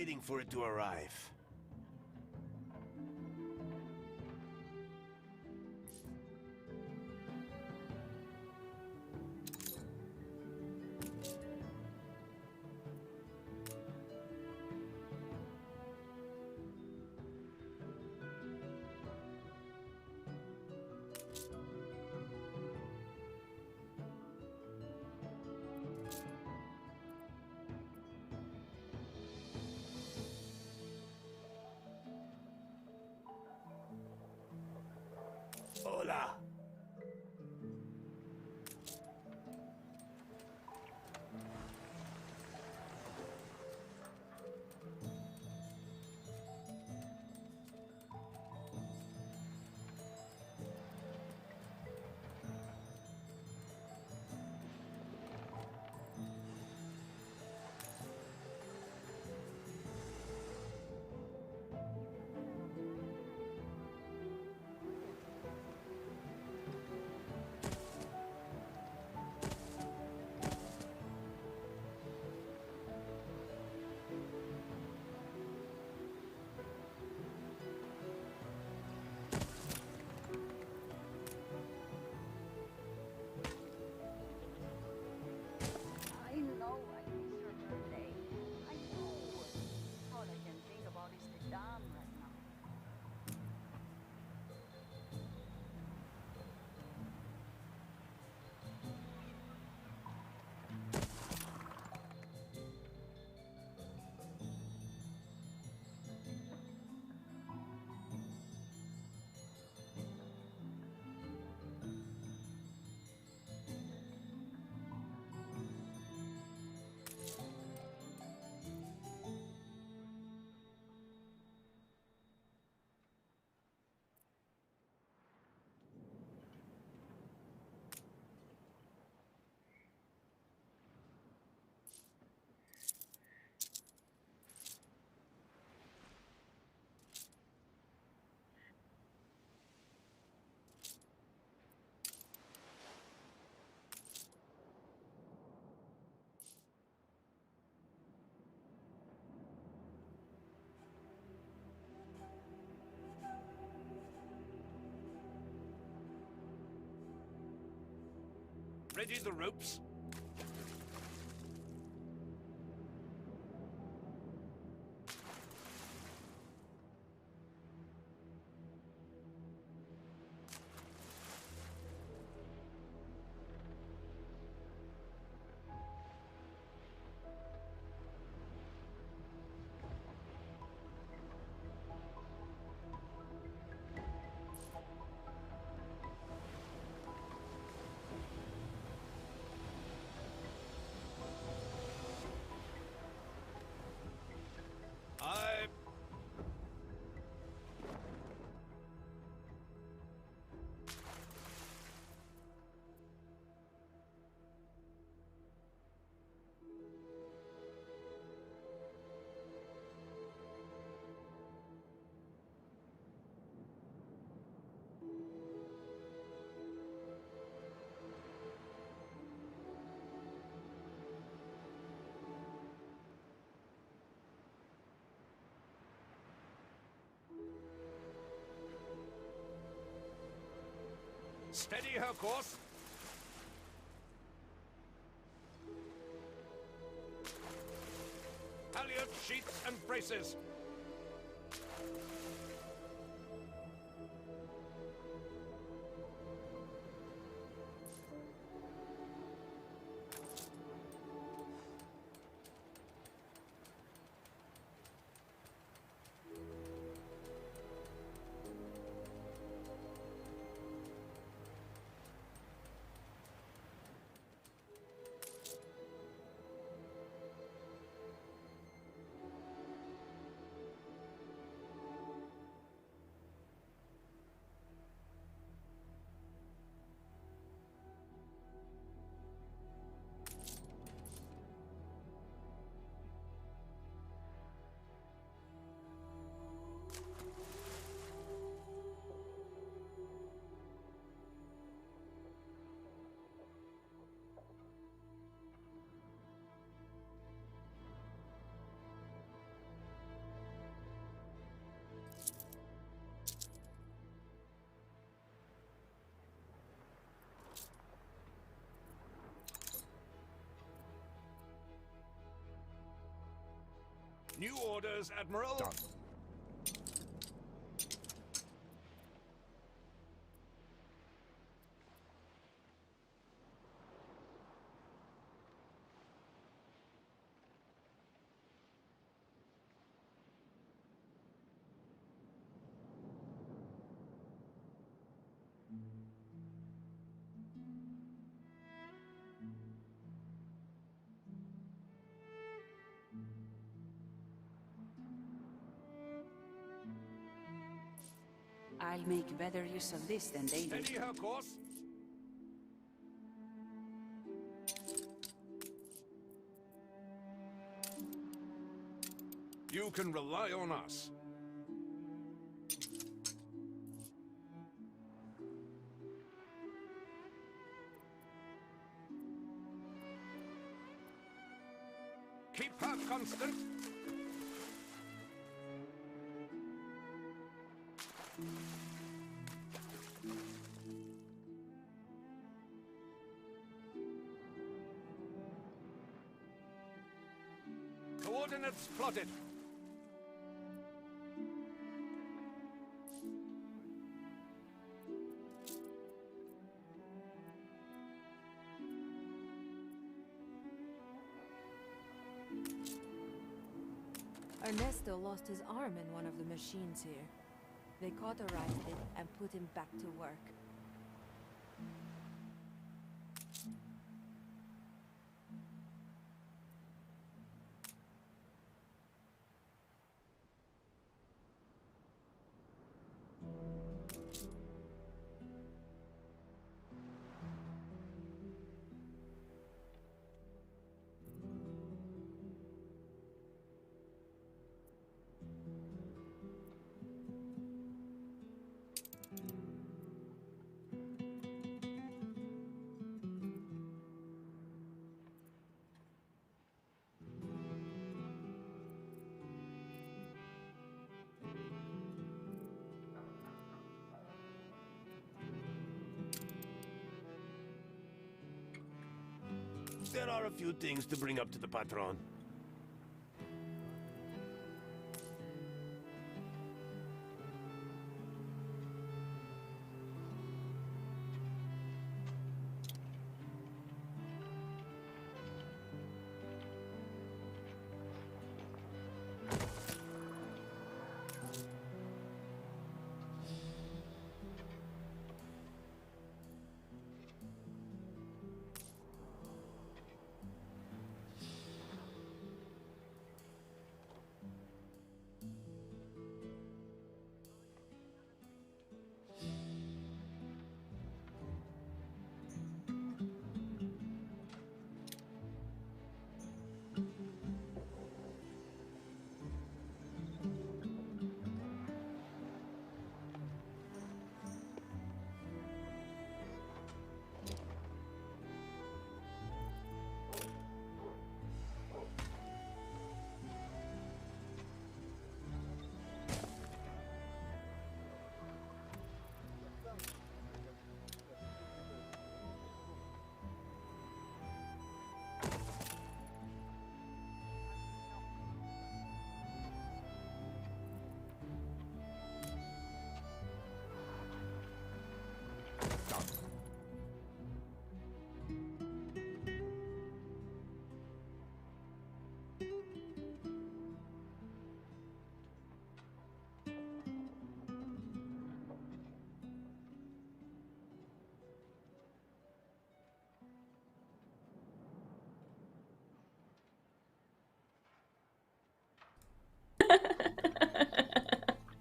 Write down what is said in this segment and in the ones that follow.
waiting for it to arrive. Hola. I know I miss your birthday. I know. All I can think about is the dam right now. Ready the ropes? I... Steady her course. Halyard sheets and braces. New orders, Admiral. Done. I'll make better use of this than they do. Steady her course. You can rely on us. Keep her constant. Coordinates plotted. Ernesto lost his arm in one of the machines here. They cauterized it and put him back to work. There are a few things to bring up to the patron.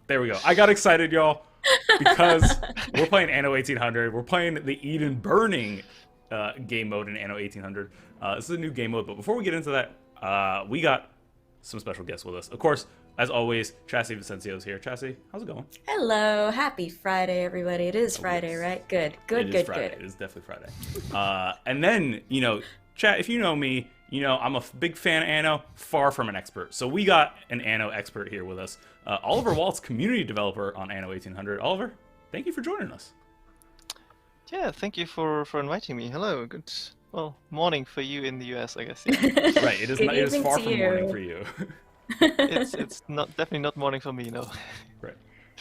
There we go. I got excited, y'all, because we're playing Anno 1800. We're playing the Eden Burning game mode in Anno 1800. This is a new game mode, but before we get into that, we got some special guests with us. Of course, as always, Chassie Vicencio's here. Chassie, how's it going? Hello, happy Friday, everybody. It is Friday, yes. Right? Good, good, It good, is Friday. good. It is definitely Friday. And then, you know, chat, if you know me, you know I'm a big fan of Anno, far from an expert. So we got an Anno expert here with us. Oliver Waltz, community developer on Anno 1800. Oliver, thank you for joining us. Yeah, thank you for inviting me. Hello, good, well, morning for you in the US, I guess. Yeah. Right, it is Good not, it is evening far to from you. morning for you. It's not definitely not morning for me, no. Right.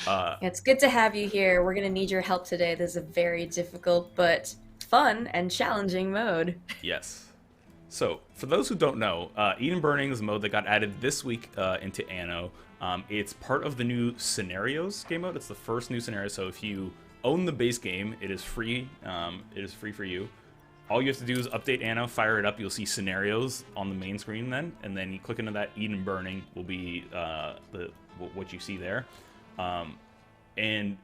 Yeah, it's good to have you here. We're gonna need your help today. This is a very difficult but fun and challenging mode. Yes. So, for those who don't know, Eden Burning is a mode that got added this week into Anno. It's part of the new Scenarios game mode. It's the first new scenario, so if you own the base game, it is free. It is free for you. All you have to do is update Anno, fire it up. You'll see Scenarios on the main screen then, and then you click into that. Eden Burning will be what you see there. And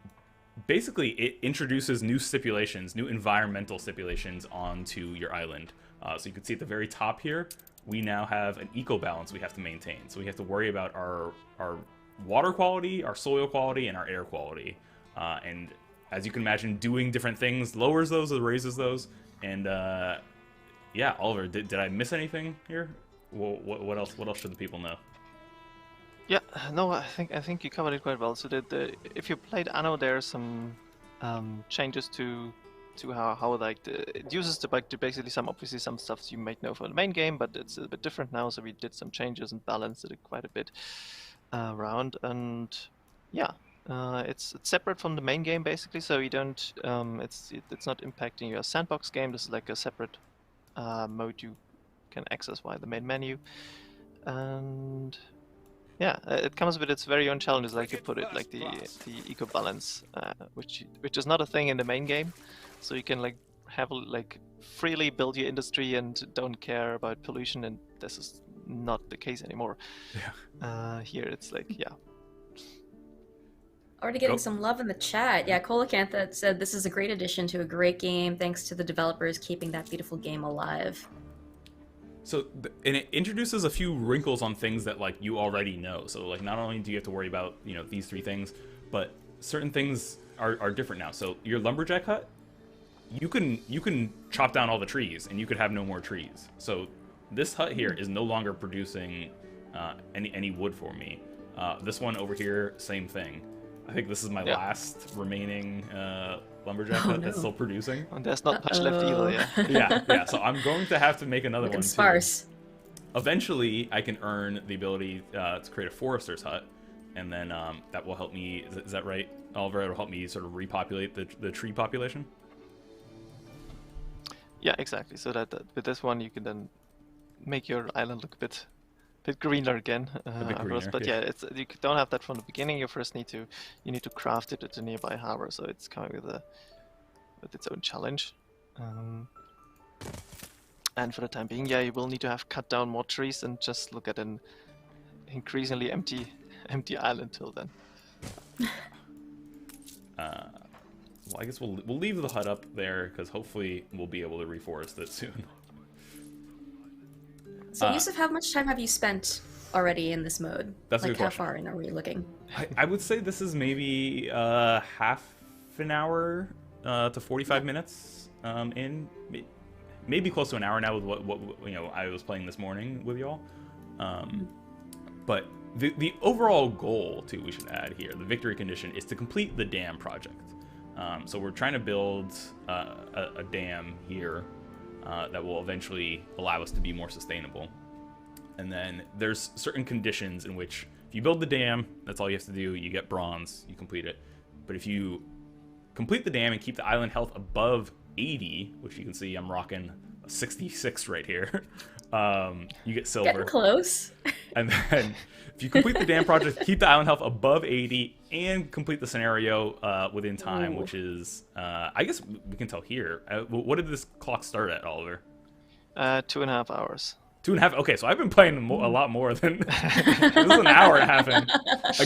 basically, it introduces new stipulations, new environmental stipulations onto your island. So you can see at the very top here, we now have an eco balance we have to maintain. So we have to worry about our water quality, our soil quality, and our air quality. And as you can imagine, doing different things lowers those or raises those. And yeah, Oliver, did I miss anything here? What else? What else should the people know? Yeah, no, I think you covered it quite well. So if you played Anno, there are some changes to how like it uses the bike to basically obviously some stuff you might know from the main game, but it's a bit different now. So we did some changes and balanced it quite a bit around, and yeah, it's separate from the main game basically. So you don't it's not impacting your sandbox game. This is like a separate mode you can access via the main menu, and yeah, it comes with its very own challenges, like you put it, like the eco balance, which is not a thing in the main game. So you can like have like freely build your industry and don't care about pollution, and this is not the case anymore. Yeah. Here it's like Already getting some love in the chat. Yeah, Colacantha said this is a great addition to a great game. Thanks to the developers keeping that beautiful game alive. So, and it introduces a few wrinkles on things that like you already know. So like not only do you have to worry about, you know, these three things, but certain things are different now. So your lumberjack hut, you can chop down all the trees and you could have no more trees. So this hut here is no longer producing any wood for me. This one over here, same thing. I think this is my last remaining lumberjack hut that's still producing. and there's not much left either. Yeah. So I'm going to have to make another Looking one sparse. too. Eventually, I can earn the ability to create a forester's hut, and then that will help me. Is that right, Oliver? It'll help me sort of repopulate the tree population. Yeah, exactly. So that with this one, you can then make your island look a bit greener again. Greener, but yeah, you don't have that from the beginning. You first need to craft it at a nearby harbor, so it's coming with its own challenge. And for the time being, yeah, you will need to have cut down more trees and just look at an increasingly empty island till then. Well, I guess we'll leave the hut up there because hopefully we'll be able to reforest it soon. So Yusuf, how much time have you spent already in this mode? That's a like good how question. far in are we looking? I would say this is maybe half an hour to 45 minutes in, maybe close to an hour now with what you know I was playing this morning with y'all. But the overall goal too, we should add here, the victory condition is to complete the dam project. So we're trying to build a dam here that will eventually allow us to be more sustainable. And then there's certain conditions in which if you build the dam, that's all you have to do. You get bronze, you complete it. But if you complete the dam and keep the island health above 80, which you can see I'm rocking a 66 right here, you get silver. Getting close. And then if you complete the dam project, keep the island health above 80, and complete the scenario within time, which is, I guess we can tell here. What did this clock start at, Oliver? 2.5 hours. 2.5. Okay, so I've been playing a lot more than this is an hour and a half in.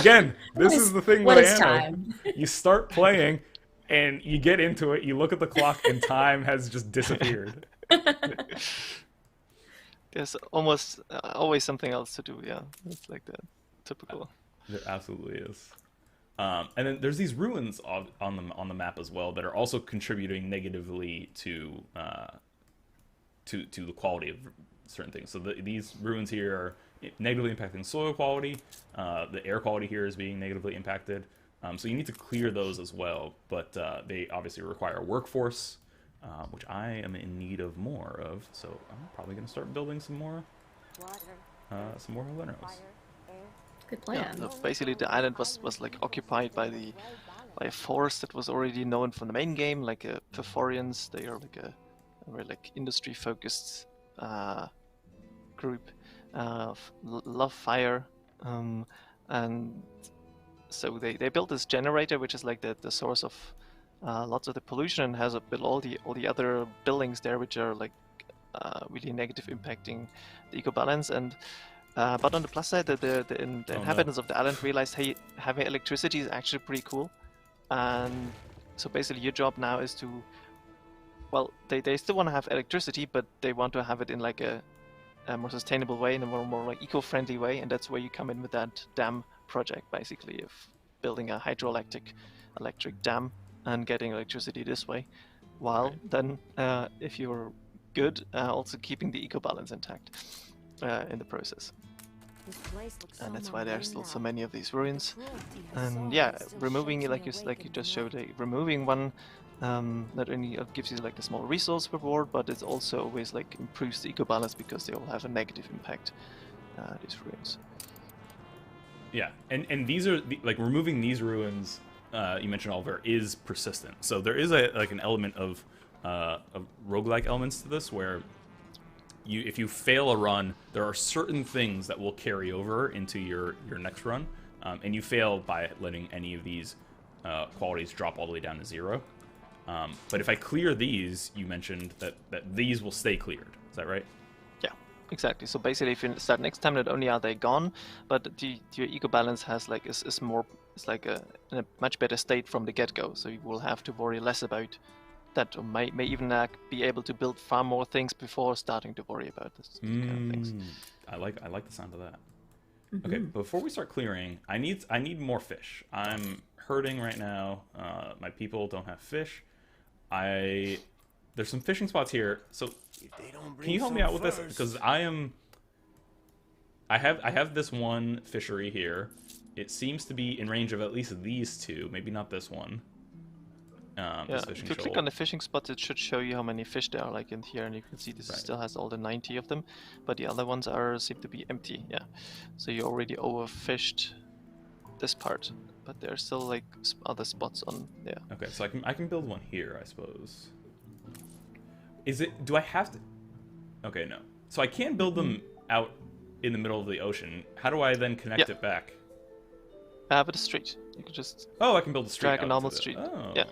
Again, this is the thing with Anno. Time? You start playing, and you get into it. You look at the clock, and time has just disappeared. There's almost always something else to do. Yeah, it's like that. Typical. There absolutely is. And then there's these ruins on the map as well that are also contributing negatively to the quality of certain things. So these ruins here are negatively impacting soil quality. The air quality here is being negatively impacted. So you need to clear those as well. But they obviously require a workforce, which I am in need of more of. So I'm probably going to start building some more Water, Helenos. fire, Good Yeah, plan. so basically the island was like occupied by a force that was already known from the main game, like Perforians. They are like a very like industry focused group, love fire, and so they built this generator, which is like the source of lots of the pollution, and has built all the other buildings there, which are like really negative, impacting the eco balance. And but on the plus side, the inhabitants of the island realized, hey, having electricity is actually pretty cool. And so basically, your job now is to, well, they still want to have electricity, but they want to have it in like a more sustainable way, in a more like eco-friendly way, and that's where you come in with that dam project, basically, of building a hydroelectric dam and getting electricity this way, while then, if you're good, also keeping the eco balance intact in the process. This place looks And so that's why there's mundane still so now. many of these ruins. The cruelty has And solved, yeah, but still removing shakes it like me you awake in just the showed, night. removing one not only gives you like a small resource reward, but it also always like improves the eco balance because they all have a negative impact. These ruins. Yeah, and these are like removing these ruins. You mentioned Oliver is persistent, so there is an element of roguelike elements to this where if you fail a run, there are certain things that will carry over into your next run, and you fail by letting any of these qualities drop all the way down to 0. But if I clear these, you mentioned that these will stay cleared. Is that right? Yeah, exactly. So basically, if you start next time, not only are they gone, but your eco balance has like is more, it's like in a much better state from the get-go. So you will have to worry less about that, or may even be able to build far more things before starting to worry about this kind of things. I like the sound of that. Okay, before we start clearing, I need more fish. I'm hurting right now. My people don't have fish. There's some fishing spots here. So can you help me out with this? Because I have this one fishery here. It seems to be in range of at least these two. Maybe not this one. Yeah, this if fishing you click shoal. on the fishing spots, it should show you how many fish there are like in here, and you can see this still has all the 90 of them, but the other ones seem to be empty. Yeah, so you already overfished this part, but there's still like other spots on there. Okay, so I can build one here, I suppose. Do I have to? Okay, no. So I can build them out in the middle of the ocean. How do I then connect it back? With a street, you can just Oh, I can build a street. drag a out normal to the- street. Oh. Yeah.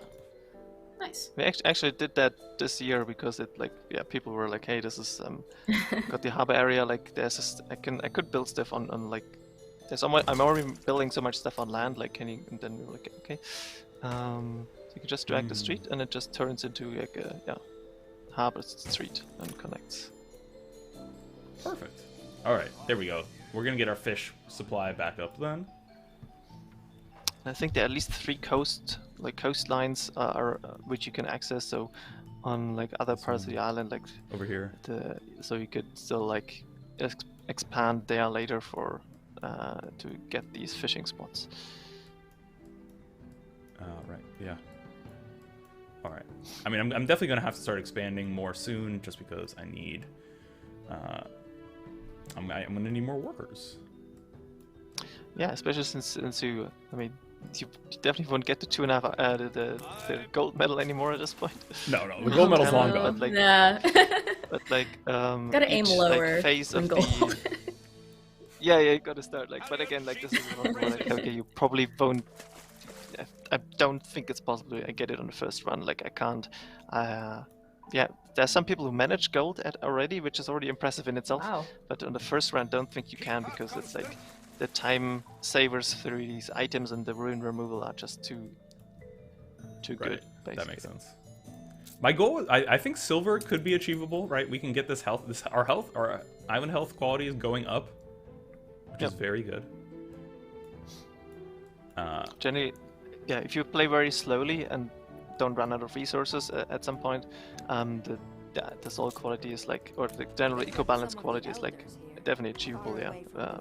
Nice. We actually did that this year because people were like, hey, this is got the harbor area, like there's this, I could build stuff on like I'm already building so much stuff on land, like can you, and then we were like, okay, so you can just drag the street and it just turns into like a harbor street and connects. Perfect. All right, there we go. We're gonna get our fish supply back up then. I think there are at least 3 coastlines are which you can access. So on like other parts of the island, like Over here. so you could still like expand there later for to get these fishing spots. Right. Yeah. All right. I mean, I'm definitely gonna have to start expanding more soon, just because I need. I'm gonna need more workers. Yeah, especially since you, I mean, you definitely won't get the 2.5 the gold medal anymore at this point. No, the gold medal's long But, gone. like, Nah. But like Gotta aim each, lower like, phase than of gold. the yeah, you gotta start like. But again, like this is one where, like, okay, you probably won't. I don't think it's possible I get it on the first run. Like I can't. Yeah, there's some people who manage gold already, which is already impressive in itself. Wow. But on the first run, don't think you can, because it's like the time savers through these items and the ruin removal are just too Right. good. Basically. That makes sense. My goal, I think silver could be achievable, right? We can get this health, our island health quality is going up, which is very good. Generally, yeah, if you play very slowly and don't run out of resources at some point, the soul quality is like, or the general eco balance quality is like definitely achievable. Yeah,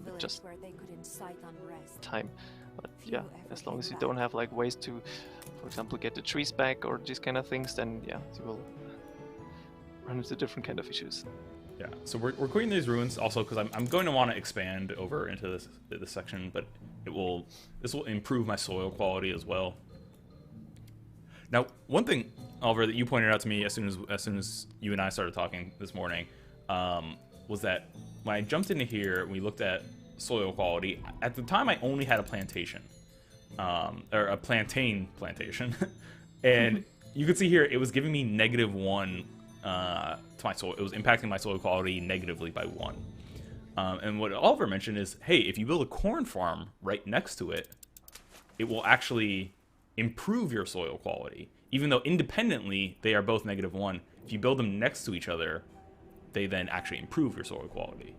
with just time. But yeah, as long as you don't have like ways to, for example, get the trees back or these kind of things, then yeah, you will run into different kind of issues. Yeah, so we're quitting these ruins also because I'm going to want to expand over into this section, but this will improve my soil quality as well. Now, one thing, Oliver, that you pointed out to me as soon as you and I started talking this morning, was that when I jumped into here, we looked at soil quality. At the time, I only had a plantation, or a plantain plantation, and you could see here it was giving me -1 to my soil. It was impacting my soil quality negatively by 1. And what Oliver mentioned is, hey, if you build a corn farm right next to it, it will actually improve your soil quality. Even though independently they are both -1, if you build them next to each other, they then actually improve your soil quality.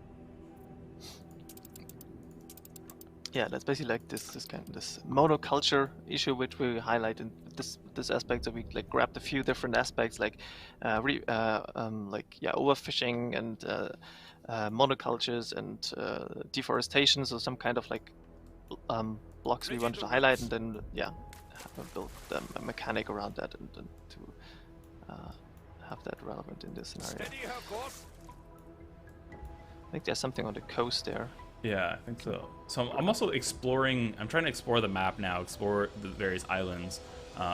Yeah, that's basically like this monoculture issue which we highlight in this aspect. So we like grabbed a few different aspects like overfishing and monocultures and deforestation. So some kind of like blocks we wanted to highlight, and then build a mechanic around that and to have that relevant in this scenario. Steady her course. I think there's something on the coast there. Yeah, I think so. So I'm also exploring. I'm trying to explore the map now, explore the various islands,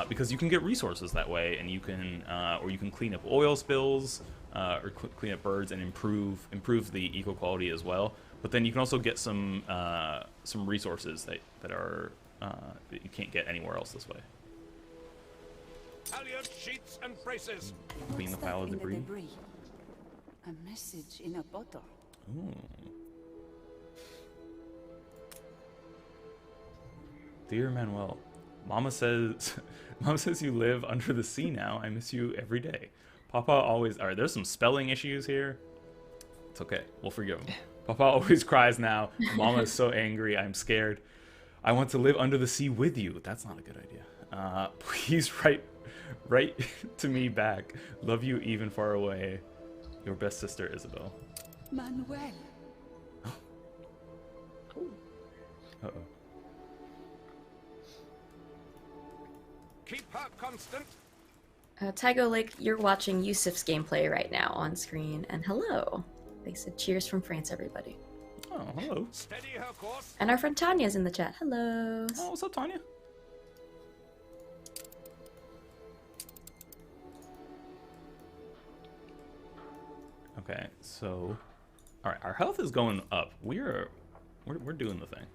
because you can get resources that way, and you can, or you can clean up oil spills, or clean up birds and improve the eco quality as well. But then you can also get some resources that are that you can't get anywhere else this way. Halyard sheets and braces. Clean the What's pile of that in the debris. A message in a bottle. Ooh. Dear Manuel, Mama says you live under the sea now. I miss you every day. Papa always... Alright, there's some spelling issues here. It's okay. We'll forgive him. Papa always cries now. Mama is so angry. I'm scared. I want to live under the sea with you. That's not a good idea. Please write to me back. Love you even far away. Your best sister, Isabel. Manuel. Uh-oh. Keep her constant. Tygo Lake, you're watching Yusuf's gameplay right now on screen, and hello. They said cheers from France, everybody. Oh, hello. Steady her course. And our friend Tanya's in the chat. Hello. Oh, what's up, Tanya? Okay, so, all right, our health is going up. We're doing the thing.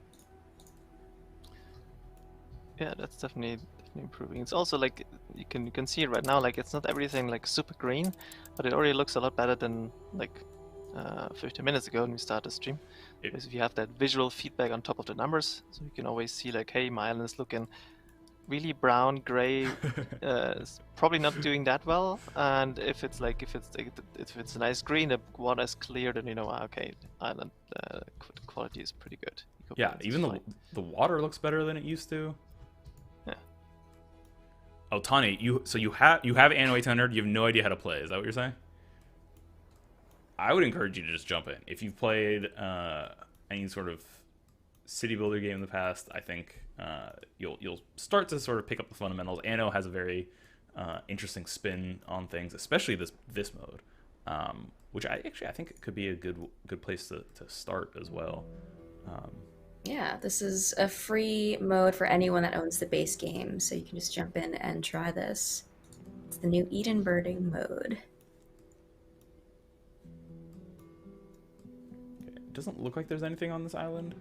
Yeah, that's definitely improving. It's also like you can see it right now. Like it's not everything like super green, but it already looks a lot better than like 15 minutes ago when we started the stream. Because if you have that visual feedback on top of the numbers, so you can always see like, hey, my island is looking really brown, gray. It's probably not doing that well. And if it's a nice green, the water is clear, then you know, okay, island quality is pretty good. Yeah, even the water looks better than it used to. Yeah. Oh, Tanya, you have Anno 1800. You have no idea how to play. Is that what you're saying? I would encourage you to just jump in. If you've played any sort of city builder game in the past, I think you'll start to sort of pick up the fundamentals. Anno has a very interesting spin on things, especially this mode, which I think it could be a good place to start as well. Yeah, this is a free mode for anyone that owns the base game, so you can just jump in and try this. It's the new Eden birding mode. Okay. It doesn't look like there's anything on this island.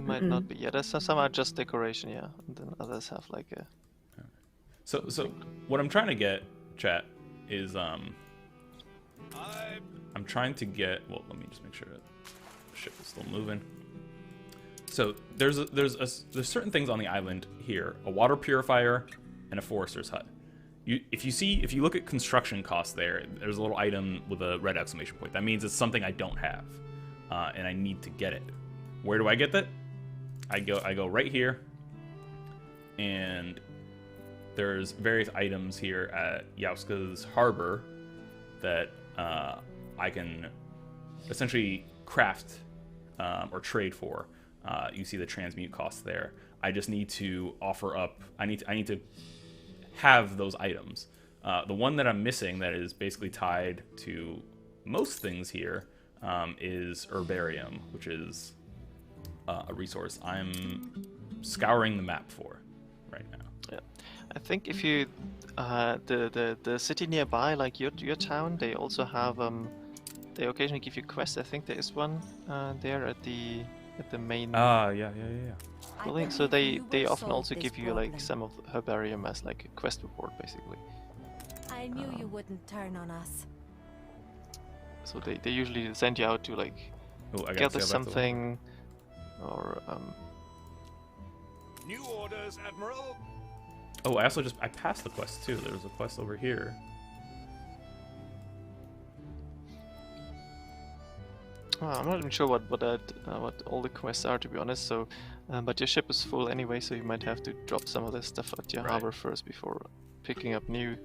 Might not be. Yeah, there's some just decoration, yeah. And then others have like a... So what I'm trying to get, chat, is I'm trying to get... Well, let me just make sure that ship is still moving. So there's certain things on the island here: a water purifier and a forester's hut. If you look at construction costs there's a little item with a red exclamation point. That means it's something I don't have, and I need to get it. Where do I get that? I go right here, and there's various items here at Yauska's harbor that I can essentially craft or trade for. You see the transmute costs there. I just need to offer up. I need to have those items. The one that I'm missing that is basically tied to most things here is herbarium, which is a resource I'm scouring the map for right now. Yeah, I think if you the city nearby, like your town, they also have they occasionally give you quests. I think there is one there at the main Yeah. building. So they often also give you like some of the herbarium as like a quest reward, basically. I knew you wouldn't turn on us. So they usually send you out to like Oh, I gotta gather sail back to something, or New orders, Admiral. Oh, I passed the quest too. There was a quest over here. I'm not even sure what all the quests are, to be honest. So, but your ship is full anyway, so you might have to drop some of this stuff at your harbor first before picking up new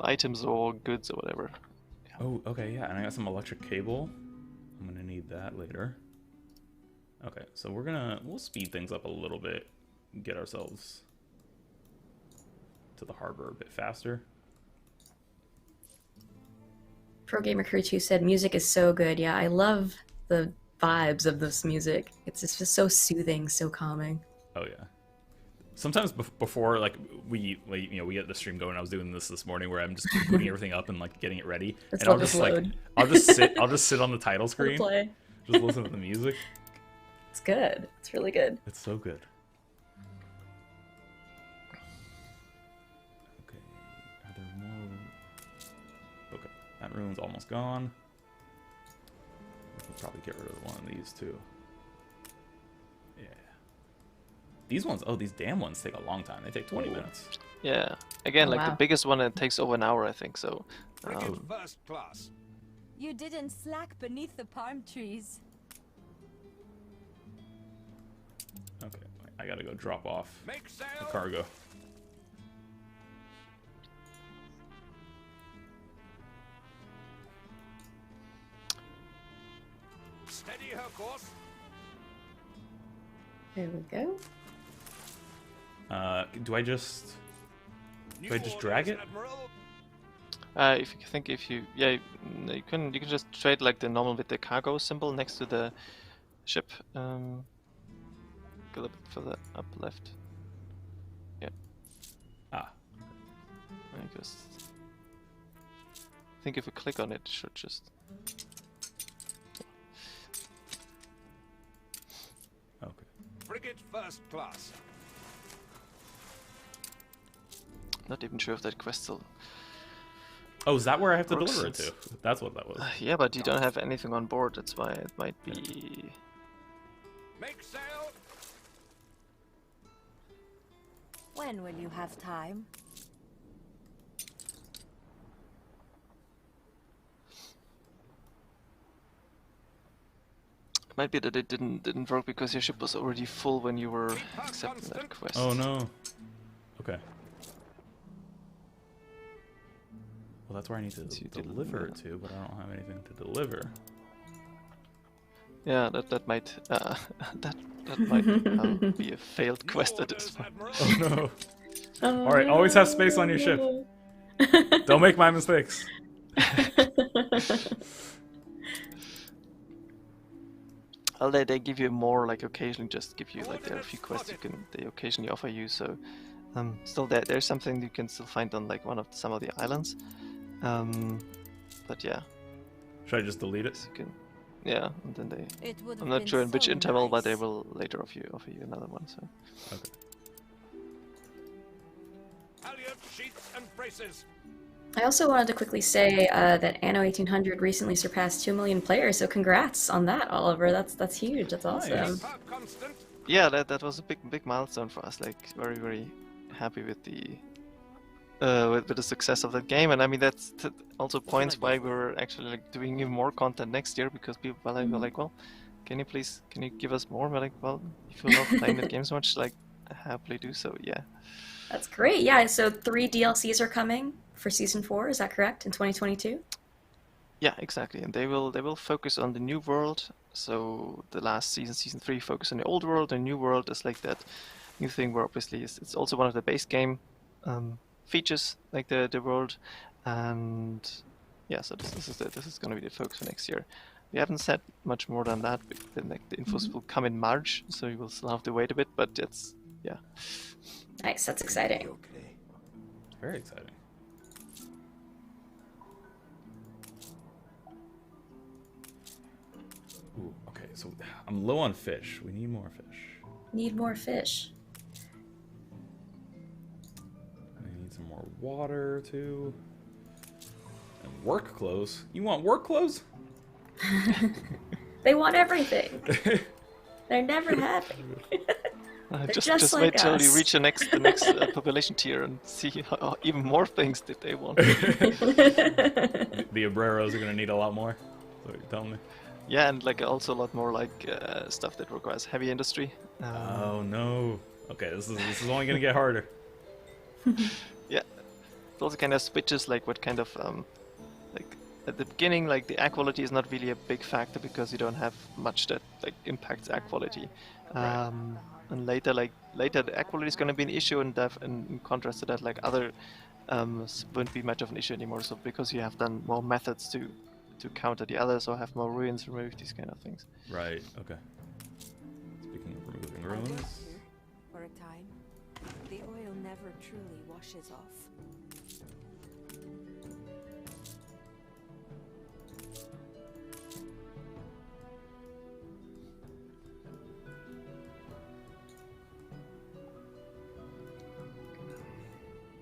items or goods or whatever. Yeah. Oh, okay, yeah, and I got some electric cable. I'm gonna need that later. Okay, so we'll speed things up a little bit, get ourselves to the harbor a bit faster. Pro Gamer Crew 2 said music is so good. Yeah, I love the vibes of this music. It's just so soothing, so calming. Oh yeah. Sometimes before like we get the stream going, I was doing this morning where I'm just putting everything up and like getting it ready, and I'll just load. I'll just sit on the title screen, Play. just listen to the music. It's good. It's really good. It's so good. Okay, are there more? Okay, that rune's almost gone. We can probably get rid of one of these too. Yeah. These ones, these damn ones take a long time. They take 20 minutes. Yeah. Again, Oh, like wow. the biggest one, it takes over an hour, I think. So. Frigate first class. You didn't slack beneath the palm trees. Okay, I gotta go drop off Make sail. the cargo. Steady her course. There we go. Do I just New drag orders, it? Admiral. If you can just trade like the normal with the cargo symbol next to the ship. Go a bit further up left. Yeah. Ah. I just think if we click on it, it should just. Okay. Frigate first class. Not even sure if that quest still. Oh, is that where I have to Works deliver it to? since- That's what that was. Yeah, but you don't have anything on board. That's why it might be. Make sail. When will you have time? It might be that it didn't work because your ship was already full when you were accepting that quest. Oh no. Okay. Well, that's where I need to So you deliver it to, but I don't have anything to deliver. Yeah, that might that might be a failed quest at this point. Oh no. All right, always have space on your ship. Don't make my mistakes. Well, they give you more, like occasionally just give you like there are a few quests they occasionally offer you. So still there's something you can still find on like some of the islands. But yeah, Should I just delete it? you can. Yeah, and then they. It would I'm have not been sure in which so interval, but they nice. will later offer you another one. So. Okay. Halyard sheets and braces. I also wanted to quickly say that Anno 1800 recently surpassed 2 million players, so congrats on that, Oliver. That's huge. That's awesome. Nice. Per constant. Yeah, that was a big milestone for us. Like very happy with the with the success of that game, and I mean that also points why we're actually like doing even more content next year, because people were like, well, can you give us more? We're like, well, if you're not playing the game so much, like, I happily do so. Yeah. That's great. Yeah, so 3 DLCs are coming for Season 4, is that correct, in 2022? Yeah, exactly, and they will focus on the new world. So the last season 3, focused on the old world. The new world is like that new thing where obviously it's also one of the base game features like the world, and yeah, so this is going to be the focus for next year. We haven't said much more than that. The infos will come in March, so you will still have to wait a bit. But it's yeah. Nice, that's exciting. Okay. Very exciting. Ooh, okay, so I'm low on fish. We need more fish. Need more fish. I need some more water too. And work clothes. You want work clothes? They want everything. They're never happy. Just like wait till you us. reach the next population tier and see how, even more things that they want. The obreros are gonna need a lot more. That's what you're telling me. Yeah, and like also a lot more like stuff that requires heavy industry. Oh no. Okay, this is only gonna get harder. Yeah, it also kind of switches like what kind of like at the beginning, like the air quality is not really a big factor because you don't have much that like impacts air quality. Right. And later the air quality is going to be an issue, and in contrast to that, like other won't be much of an issue anymore. So because you have done more methods to counter the others or have more ruins removed, these kind of things. Right. Okay. Speaking of removing I worked ruins. here for a time. The oil never truly washes off.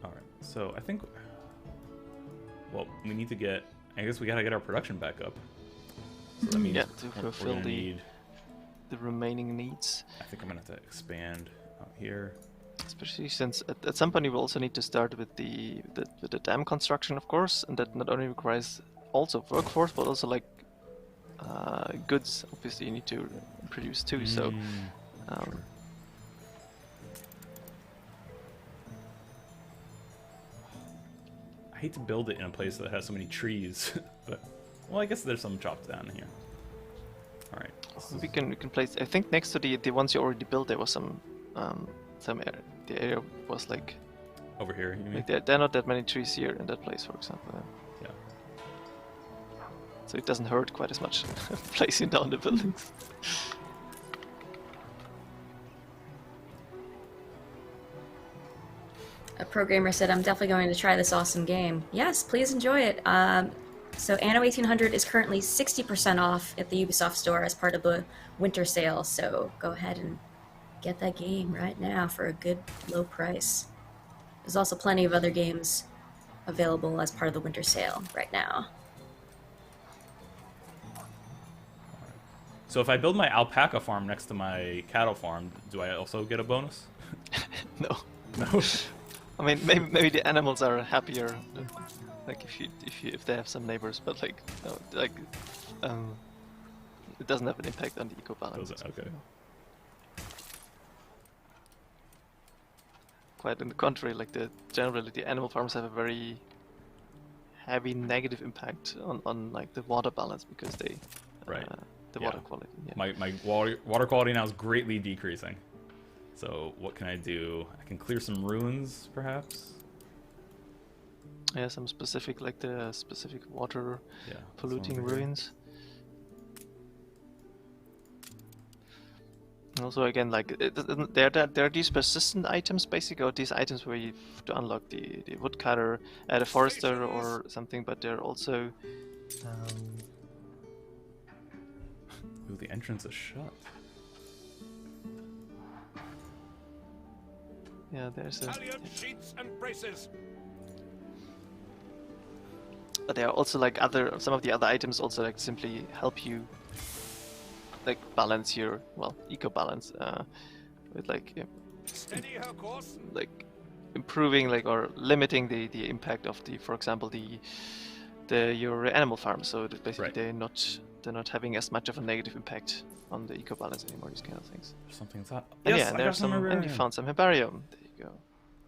All right. So I think. Well, we need to get. I guess we gotta get our production back up. So that means Yeah, to we're fulfill gonna the need. the remaining needs. I think I'm gonna have to expand out here. Especially since at some point you will also need to start with the dam construction, of course, and that not only requires also workforce but also like goods. Obviously, you need to produce too. So, Sure. I hate to build it in a place that has so many trees, but well, I guess there's some chopped down here. All right. we can place. I think next to the ones you already built, there was some area. The area was like Over here, you mean? like there are not that many trees here in that place, for example. Yeah. So it doesn't hurt quite as much placing down the buildings. A programmer said, I'm definitely going to try this awesome game. Yes, please enjoy it. So Anno 1800 is currently 60% off at the Ubisoft store as part of the winter sale, so go ahead and get that game right now for a good low price. There's also plenty of other games available as part of the winter sale right now. So if I build my alpaca farm next to my cattle farm, do I also get a bonus? No. No. I mean, maybe the animals are happier, like if they have some neighbors, but like no, like it doesn't have an impact on the eco balance. Does it? Okay. Quite in the contrary, like generally the animal farms have a very heavy negative impact on like the water balance because they Right. the Yeah. water quality. Yeah. My water quality now is greatly decreasing. So what can I do? I can clear some ruins, perhaps. Yeah, some specific like the specific water Yeah. polluting over here. ruins. And also, again, like there are these persistent items, basically, or these items where you have to unlock the woodcutter, the forester, or something. But they're also Ooh, the entrance is shut. yeah, there's a. Halyard sheets and braces. But there are also like some of the other items also like simply help you like balance your eco balance with like Steady her course. like improving like or limiting the impact of for example your animal farm, so that basically Right. they're not having as much of a negative impact on the eco balance anymore, these kind of things. There's something inside. And Yes, yeah, I there's got some and you herbarium. found some herbarium. There you go.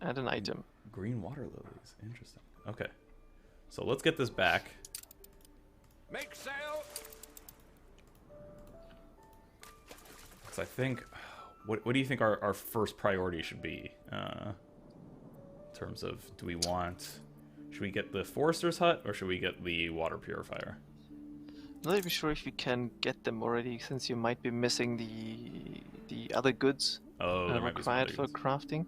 And an item. Green water lilies. Interesting. Okay. So let's get this back. Make sail. Because I think... What do you think our first priority should be? In terms of should we get the forester's hut or should we get the water purifier? Not even sure if you can get them already, since you might be missing the other goods There might be some required other for goods. crafting.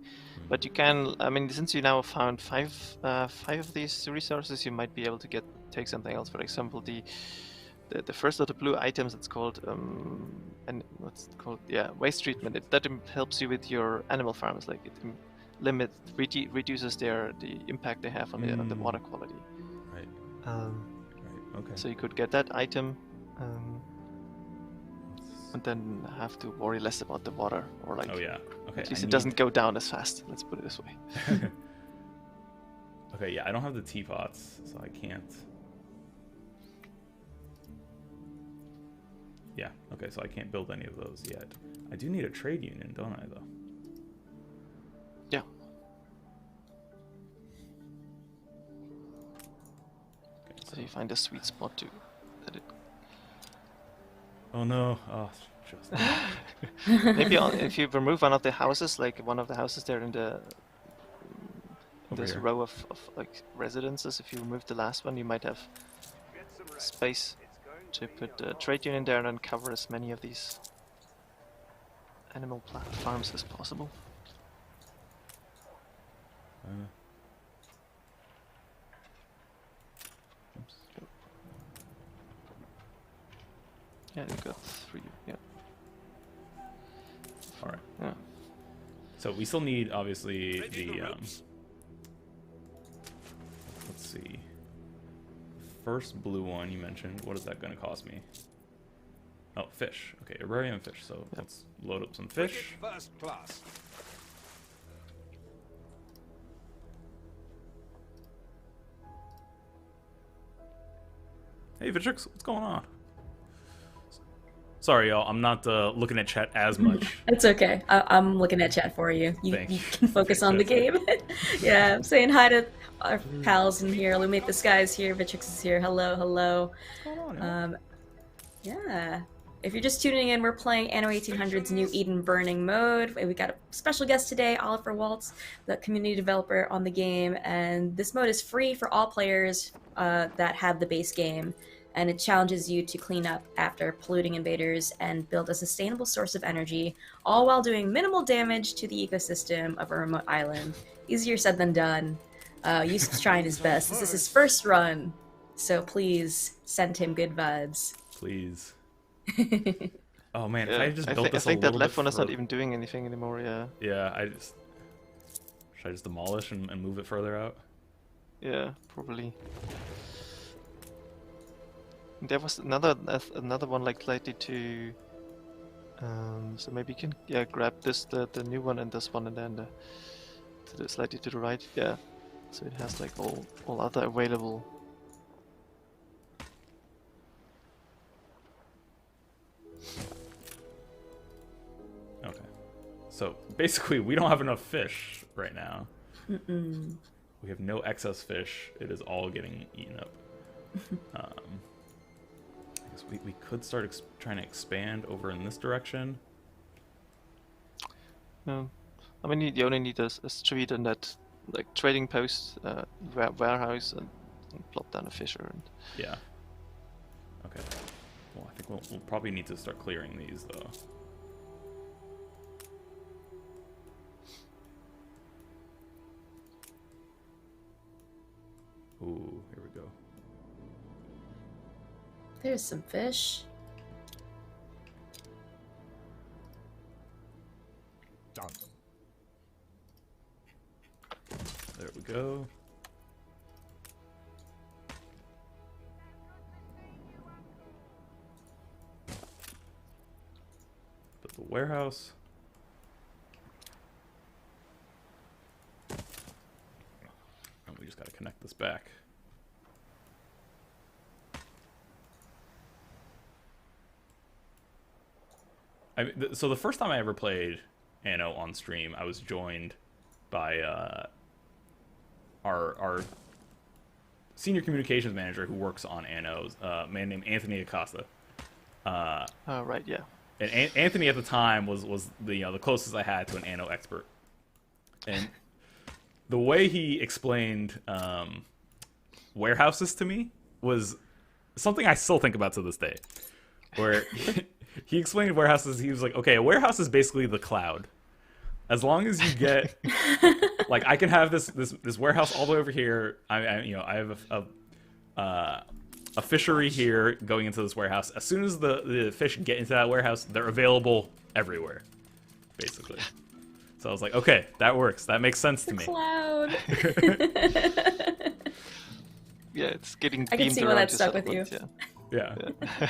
But you can, I mean, since you now found five of these resources, you might be able to take something else. For example, the first of the blue items, it's called and what's it called? Yeah, waste treatment. That helps you with your animal farms. Like it reduces the impact they have on the water quality. Right. Um, Right. Okay. So you could get that item, and then have to worry less about the water, or like Oh yeah. Okay. at least I it doesn't go down as fast. Let's put it this way. Okay. Yeah. I don't have the teapots, so I can't. Yeah. Okay. So I can't build any of those yet. I do need a trade union, don't I? Though. Yeah. Okay, So you find a sweet spot to that it. Oh no. Oh, just. Maybe if you remove one of the houses, like one of the houses there in the Over this here. row of like residences, if you remove the last one, you might have space to put a trade union there and then cover as many of these animal farms as possible. Oops. Yeah, you got 3. Yeah. All right. Yeah. So we still need, obviously, Ready the the ropes. let's see. First blue one you mentioned. What is that going to cost me? Oh, fish. Okay, agrarian fish. So let's load up some Frigate fish. first class. Hey, Vitrix, what's going on? Sorry, y'all. I'm not looking at chat as much. It's okay. I'm looking at chat for you. You Thanks. can focus on the game. Yeah, I'm saying hi to our pals in here. Lumate the Sky's here. Vitrix is here. Hello, hello. What's going on, y'all? Yeah. If you're just tuning in, we're playing Anno 1800's new Eden Burning mode. We got a special guest today, Oliver Waltz, the community developer on the game, and this mode is free for all players that have the base game, and it challenges you to clean up after polluting invaders and build a sustainable source of energy, all while doing minimal damage to the ecosystem of a remote island. Easier said than done. Yusuf's trying his best. This is his first run, so please send him good vibes. Please. Oh man, if Yeah, I just I built think this that a little left bit one is not fur- even doing anything anymore. Yeah. Yeah, should I just demolish and move it further out? Yeah, probably. There was another one like slightly to. So maybe you can grab the new one and this one and then slightly to the right. Yeah. So it has like all other available. Okay. So basically, we don't have enough fish right now. Mm-mm. We have no excess fish. It is all getting eaten up. I guess we could start trying to expand over in this direction. No, I mean you only need a street and that like trading post, warehouse, and plop down a fisher. And Yeah. Okay. Well, I think we'll probably need to start clearing these though. Ooh, here we go. There's some fish. Done. There we go. Build the warehouse. And we just gotta connect this back. So the first time I ever played Anno on stream, I was joined by our senior communications manager who works on Anno, a man named Anthony Acosta. right, yeah. And Anthony at the time was the the closest I had to an Anno expert. And the way he explained warehouses to me was something I still think about to this day. Where he explained warehouses, he was like, okay, a warehouse is basically the cloud. As long as you get, like, I can have this warehouse all the way over here. I have a fishery here going into this warehouse. As soon as the fish get into that warehouse, they're available everywhere, basically. So I was like, okay, that works. That makes sense to me. Cloud. Yeah, it's getting I can beamed see why around that your stuck with you. settlement, Yeah. Yeah.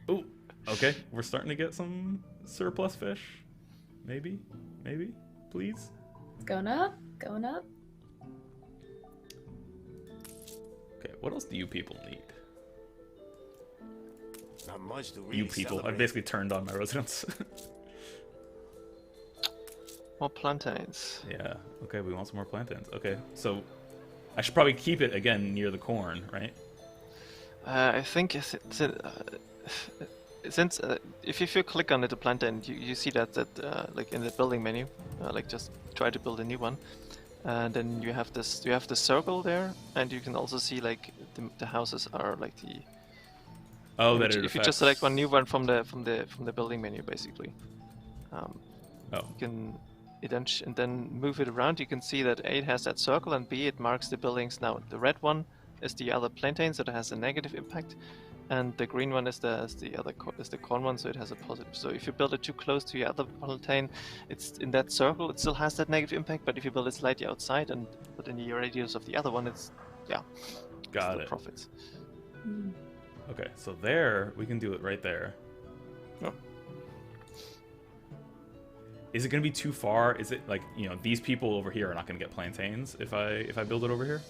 Oh, okay. We're starting to get some surplus fish. Maybe, please. Going up, going up. Okay, what else do you people need? Not much to really You people. celebrate. I've basically turned on my residents. More plantains. Yeah. Okay, we want some more plantains. Okay, so I should probably keep it again near the corn, right? I think since if you click on the plantain, you see that like in the building menu, like just try to build a new one, and then you have the circle there, and you can also see like the houses are like the. Oh, that it if you just affects- select one new one from the building menu, basically. Oh. You can and then move it around. You can see that A, it has that circle, and B, it marks the buildings. Now the red one is the other plantain, so it has a negative impact, and the green one is the corn one, so it has a positive. So if you build it too close to your other plantain, it's in that circle. It still has that negative impact, but if you build it slightly outside and within the radius of the other one, it's Got still it. profits. Okay, so there we can do it right there. Yep. Is it going to be too far? Is it like, these people over here are not going to get plantains if I build it over here?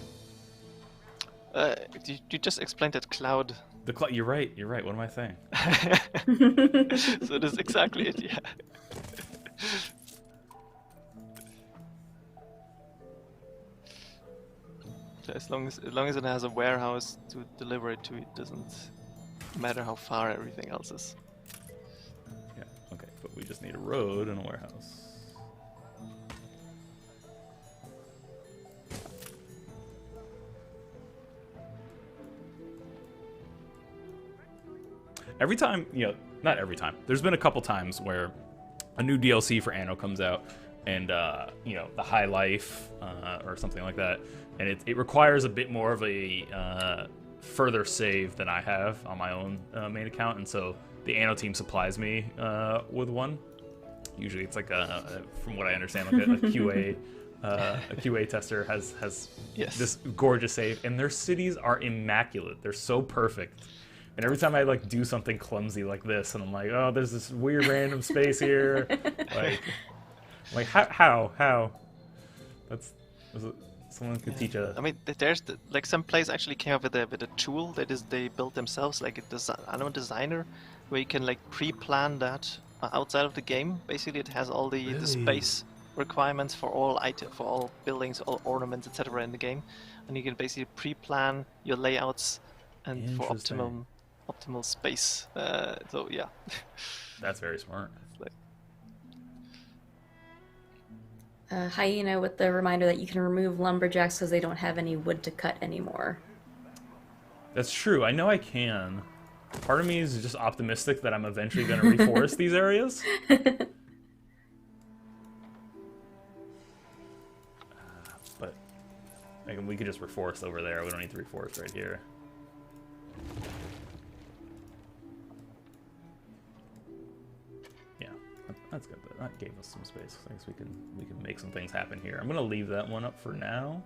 You just explained that cloud. You're right. What am I saying? So that's exactly it. Yeah. So as long as it has a warehouse to deliver it to, it doesn't matter how far everything else is. Yeah. Okay, but we just need a road and a warehouse. Every time, not every time. There's been a couple times where a new DLC for Anno comes out, and the High Life or something like that, and it requires a bit more of a further save than I have on my own main account, and so the Anno team supplies me with one. Usually, it's like from what I understand, like a QA. A QA tester has Yes. this gorgeous save, and their cities are immaculate. They're so perfect. And every time I do something clumsy like this, and I'm like, oh, there's this weird random space here. like how? Someone could teach a. I mean, there's some players actually came up with a tool that is they built themselves, like Anno designer, where you can pre-plan that outside of the game. Basically, it has all the space requirements for all buildings, all ornaments, etc. in the game, and you can basically pre-plan your layouts and for optimal space. So yeah. That's very smart. Hyena with the reminder that you can remove lumberjacks because they don't have any wood to cut anymore. That's true. I know I can. Part of me is just optimistic that I'm eventually going to reforest these areas. But we could just reforest over there. We don't need to reforest right here. Yeah, that's good. That gave us some space. I guess we can make some things happen here. I'm gonna leave that one up for now.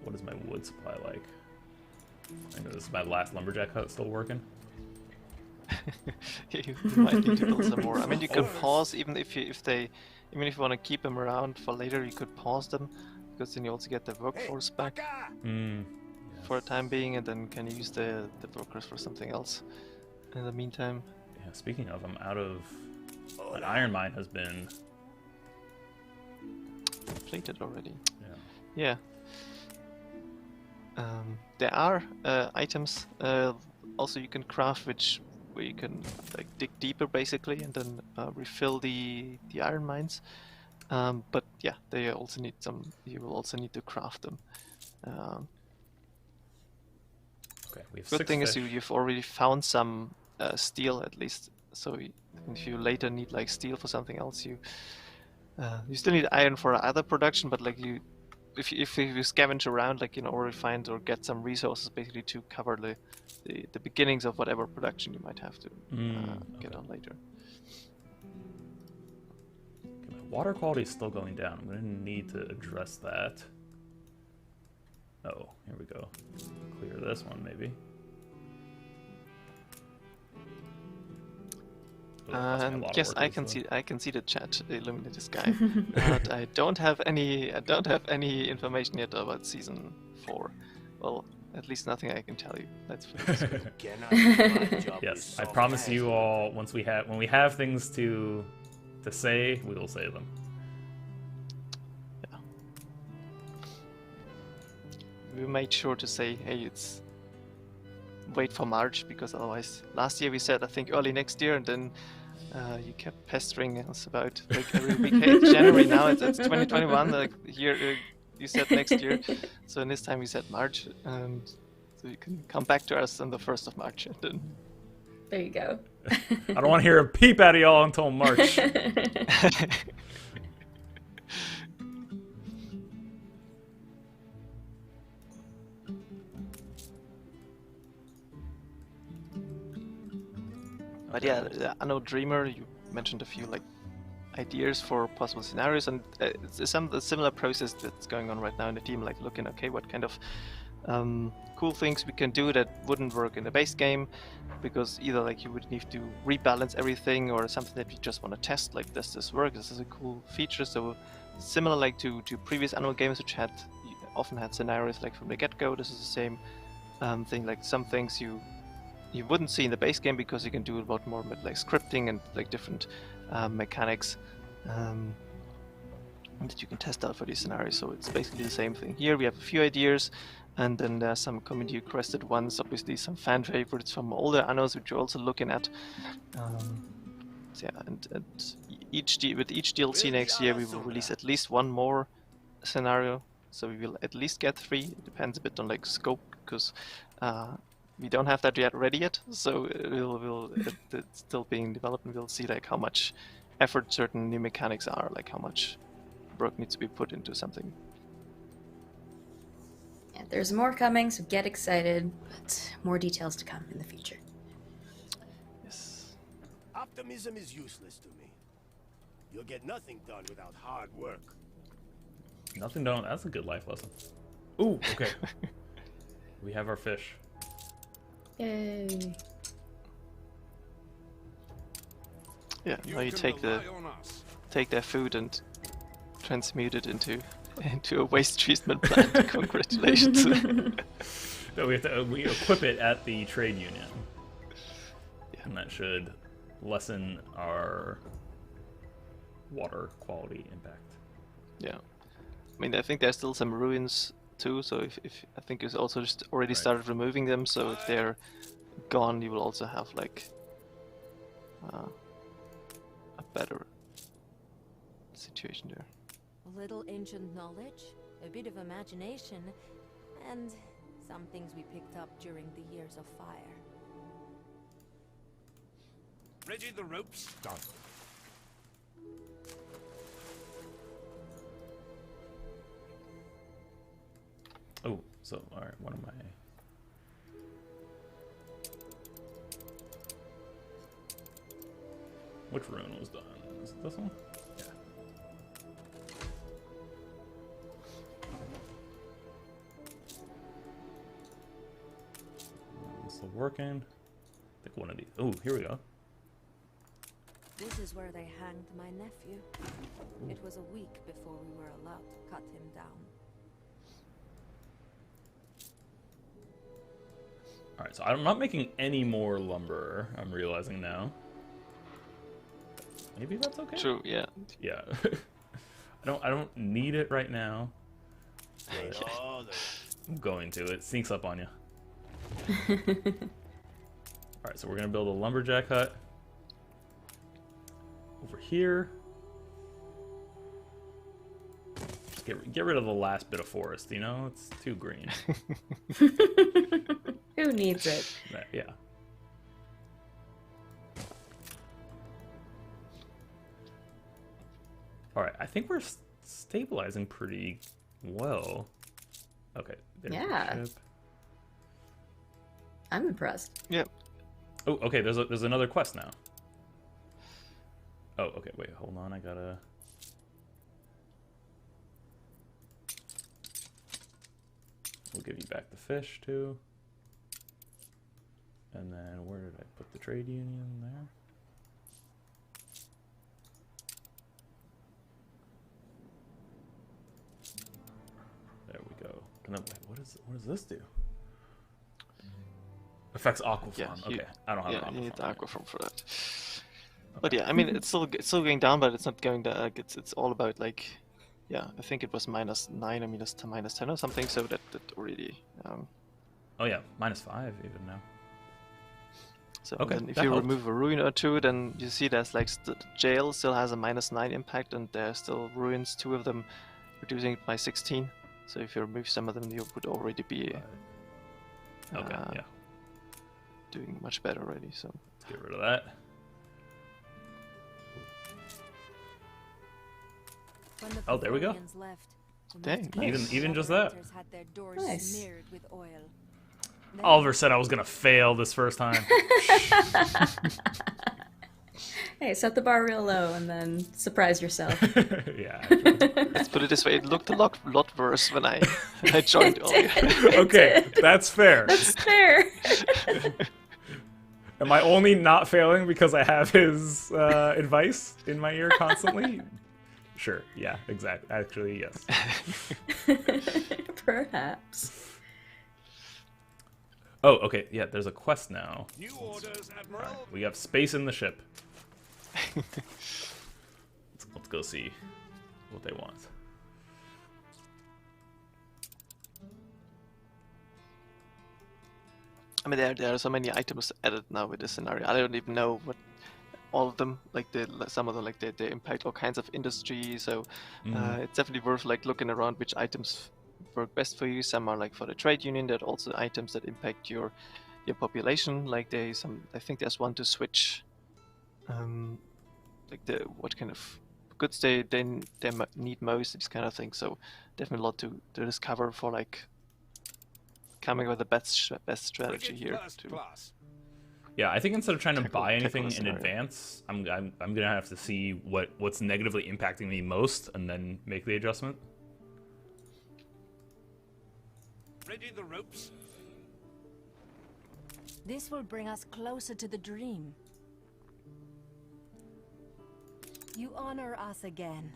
What is my wood supply like? I know this is my last lumberjack hut still working. You might need to build some more. I mean, you can pause even if you want to keep them around for later. You could pause them because then you also get the workforce back for a time being, and then can use the workers for something else in the meantime. Yeah. Speaking of, I'm out of. My iron mine has been Completed already. Yeah. Yeah. There are items also you can craft where you can dig deeper basically and then refill the iron mines. But yeah, they also need some. You will also need to craft them. Okay, we have Good 6 thing fish. is you've already found some steel at least. So if you later need like steel for something else, you still need iron for other production, but like if you scavenge around, like already find or get some resources basically to cover the beginnings of whatever production you might have to get Okay. on later. Okay, my water quality is still going down. I'm gonna need to address that. Oh, here we go. Clear this one, maybe. Oh, that cost me a lot of Yes, work I with can the- see the chat illuminate the sky. But I don't have any information yet about season 4. Well, at least nothing I can tell you. Let's put it this way. Cannot do my job Yes, with I soft promise hands. you all. When we have things to say, we will say them. Yeah. We made sure to say, hey, it's wait for March, because otherwise, last year we said I think early next year, and then you kept pestering us about like every week. Hey, it's January now. It's 2021. Like here, you said next year. So in this time we said March, and so you can come back to us on the 1st of March, and then. There you go. I don't want to hear a peep out of y'all until March. But yeah, Anno Dreamer, you mentioned a few like ideas for possible scenarios, and it's a similar process that's going on right now in the team, like looking, okay, what kind of cool things we can do that wouldn't work in the base game, because either like you would need to rebalance everything, or something that you just want to test, like does this work, this is a cool feature. So similar like to previous Anno games, which often had scenarios like from the get-go. This is the same thing, like some things you wouldn't see in the base game, because you can do a lot more with like scripting and like different mechanics that you can test out for these scenarios. So it's basically the same thing here. We have a few ideas, and then there's some community requested ones, obviously some fan favorites from older Annos, which you're also looking at. So yeah, and with each DLC next year, we will release at least one more scenario. So we will at least get 3. It depends a bit on like scope, because we don't have that ready yet. So it's still being developed, and we'll see like how much effort certain new mechanics are, like how much work needs to be put into something. Yeah, there's more coming, so get excited, but more details to come in the future. Yes. Optimism is useless to me. You'll get nothing done without hard work. Nothing done. That's a good life lesson. Ooh, okay. We have our fish. Yay. Yeah. Now you can take rely on us. their food and transmute it into a waste treatment plant. Congratulations. No, we equip it at the trade union. Yeah. And that should lessen our water quality impact. Yeah. I mean, I think there's still some ruins too, so if I think you've also just already Right. started removing them, so if they're gone, you will also have like a better situation there. A little ancient knowledge, a bit of imagination, and some things we picked up during the years of fire. Ready the ropes? Done. Oh, so, alright, what am I... Which rune was done? Is it this one? Yeah. Still working. I think one of these. Oh, here we go. This is where they hanged my nephew. It was a week before we were allowed to cut him down. Alright, so I'm not making any more lumber, I'm realizing now. Maybe that's okay? True, yeah. Yeah. I don't need it right now. Oh, I'm going to. It sneaks up on you. Alright, so we're gonna build a lumberjack hut over here. Just get rid of the last bit of forest, you know? It's too green. Who needs it? Yeah. Alright, I think we're stabilizing pretty well. Okay, there's Yeah. the ship. I'm impressed. Yep. Oh, okay, there's another quest now. Oh, okay, wait, hold on, I gotta... We'll give you back the fish, too. And then, where did I put the trade union there? There we go. Can I, wait, what does this do? Affects aquafarm. Yeah, Okay, I don't have Yeah, an you need the aquafarm. aquafarm for that. But yeah, I mean, it's still going down, but it's not going down. Like, it's all about like, yeah, I think it was -9 or -10 or something. So that already. Oh yeah, -5 even now. So Okay, then if that you helped. remove a ruin or two, then you see there's like the jail still has a -9 impact, and there's still ruins, 2 of them, reducing it by 16. So if you remove some of them, you would already be Okay, uh, yeah. doing much better already. So Let's get rid of that. When the Oh, there we go. Pavilions left, the Dang, most nice. Even just that. operators had their doors Nice. smeared with oil. Then Oliver said I was gonna fail this first time. Hey, set the bar real low and then surprise yourself. Yeah. Actually. let's put it this way: it looked a lot worse when I joined It earlier. did. Okay, that's fair. That's fair. Am I only not failing because I have his advice in my ear constantly? Sure. Yeah. Exactly. Actually, yes. Perhaps. Oh, okay. Yeah. There's a quest now. New orders, Admiral. We have space in the ship. Let's go see what they want. I mean, there are so many items added now with this scenario. I don't even know what all of them, like some of them, like they impact all kinds of industry. So it's definitely worth like looking around which items work best for you. Some are like for the trade union. There are also items that impact your population. Like I think there's one to switch, like what kind of goods they need most, these kind of things. So definitely a lot to discover for like coming with the best strategy Frigate here. first class. Yeah, I think instead of trying to Tackle- buy tackle anything the in scenario. advance, I'm gonna have to see what's negatively impacting me most, and then make the adjustment. Ready the ropes. This will bring us closer to the dream. You honor us again.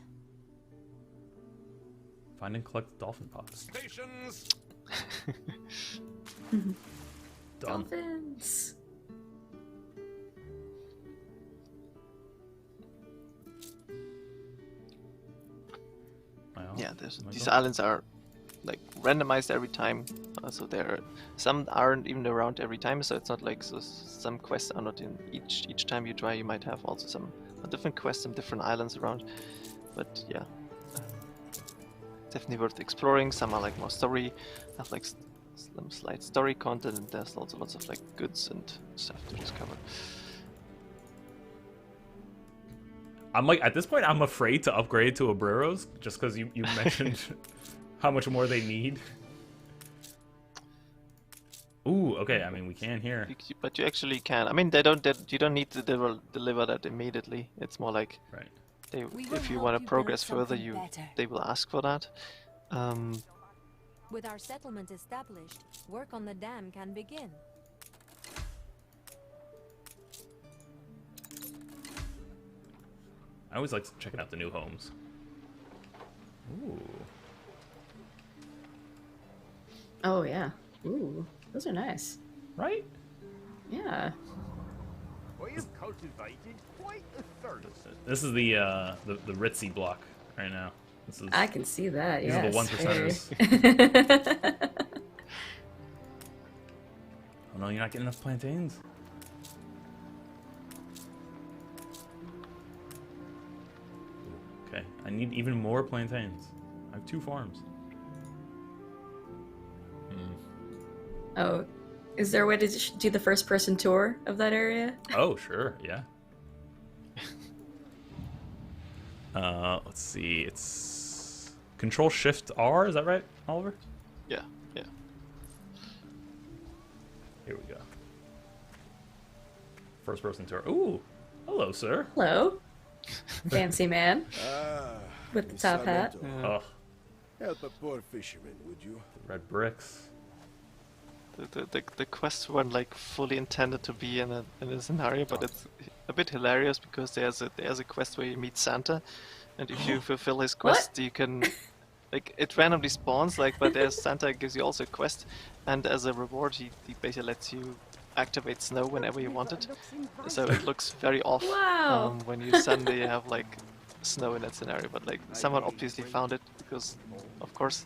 Find and collect dolphin pods. Stations. Done. Dolphins. Well, Yeah, oh my these God. islands are like randomized every time, so some aren't even around every time. So it's not like some quests are not in each time you try. You might have also some different quests, some different islands around. But yeah, definitely worth exploring. Some are like more story, have like some slight story content, and there's also lots of like goods and stuff to discover. I'm like, at this point, I'm afraid to upgrade to Obreros just because you mentioned how much more they need. Ooh, okay. I mean, we can here. But you actually can. I mean, you don't need to deliver that immediately. It's more like Right. We will if you help want you to build progress further, something better. they will ask for that. With our settlement established, work on the dam can begin. I always like checking out the new homes. Ooh. Oh yeah. Ooh, those are nice. Right? Yeah. Well, you've cultivated quite a thirst. This is the ritzy block right now. This is I can see that. These are the Yes. one very. Oh no, you're not getting enough plantains. Okay, I need even more plantains. have 2 farms. Oh, is there a way to do the first-person tour of that area? Oh, sure, yeah. Let's see, it's Control Shift R, is that right, Oliver? Yeah, yeah. Here we go. First person tour. Ooh, hello, sir. Hello, fancy man Ah, with the Miss top hat. Sarmiento. Oh, Help a poor fisherman, would you? the red bricks. The quests weren't like fully intended to be in a scenario, but it's a bit hilarious because there's a quest where you meet Santa, and if you fulfill his quest, you can like it randomly spawns like, but there's Santa gives you also a quest, and as a reward he basically lets you activate snow whenever you want it. So it looks very off Wow. when you suddenly have like snow in that scenario, but like someone obviously found it because of course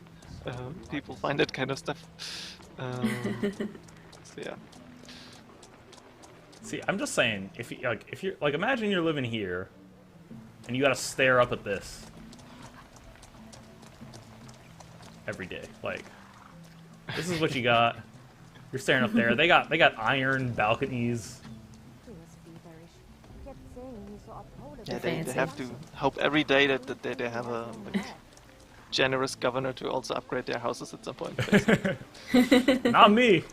people find that kind of stuff. So yeah. See, I'm just saying, if you're like, imagine you're living here, and you gotta stare up at this every day. Like, this is what you got. You're staring up there. They got iron balconies. Yeah, they Fancy. have to hope every day that they have a like, generous governor to also upgrade their houses at some point. basically. Not me.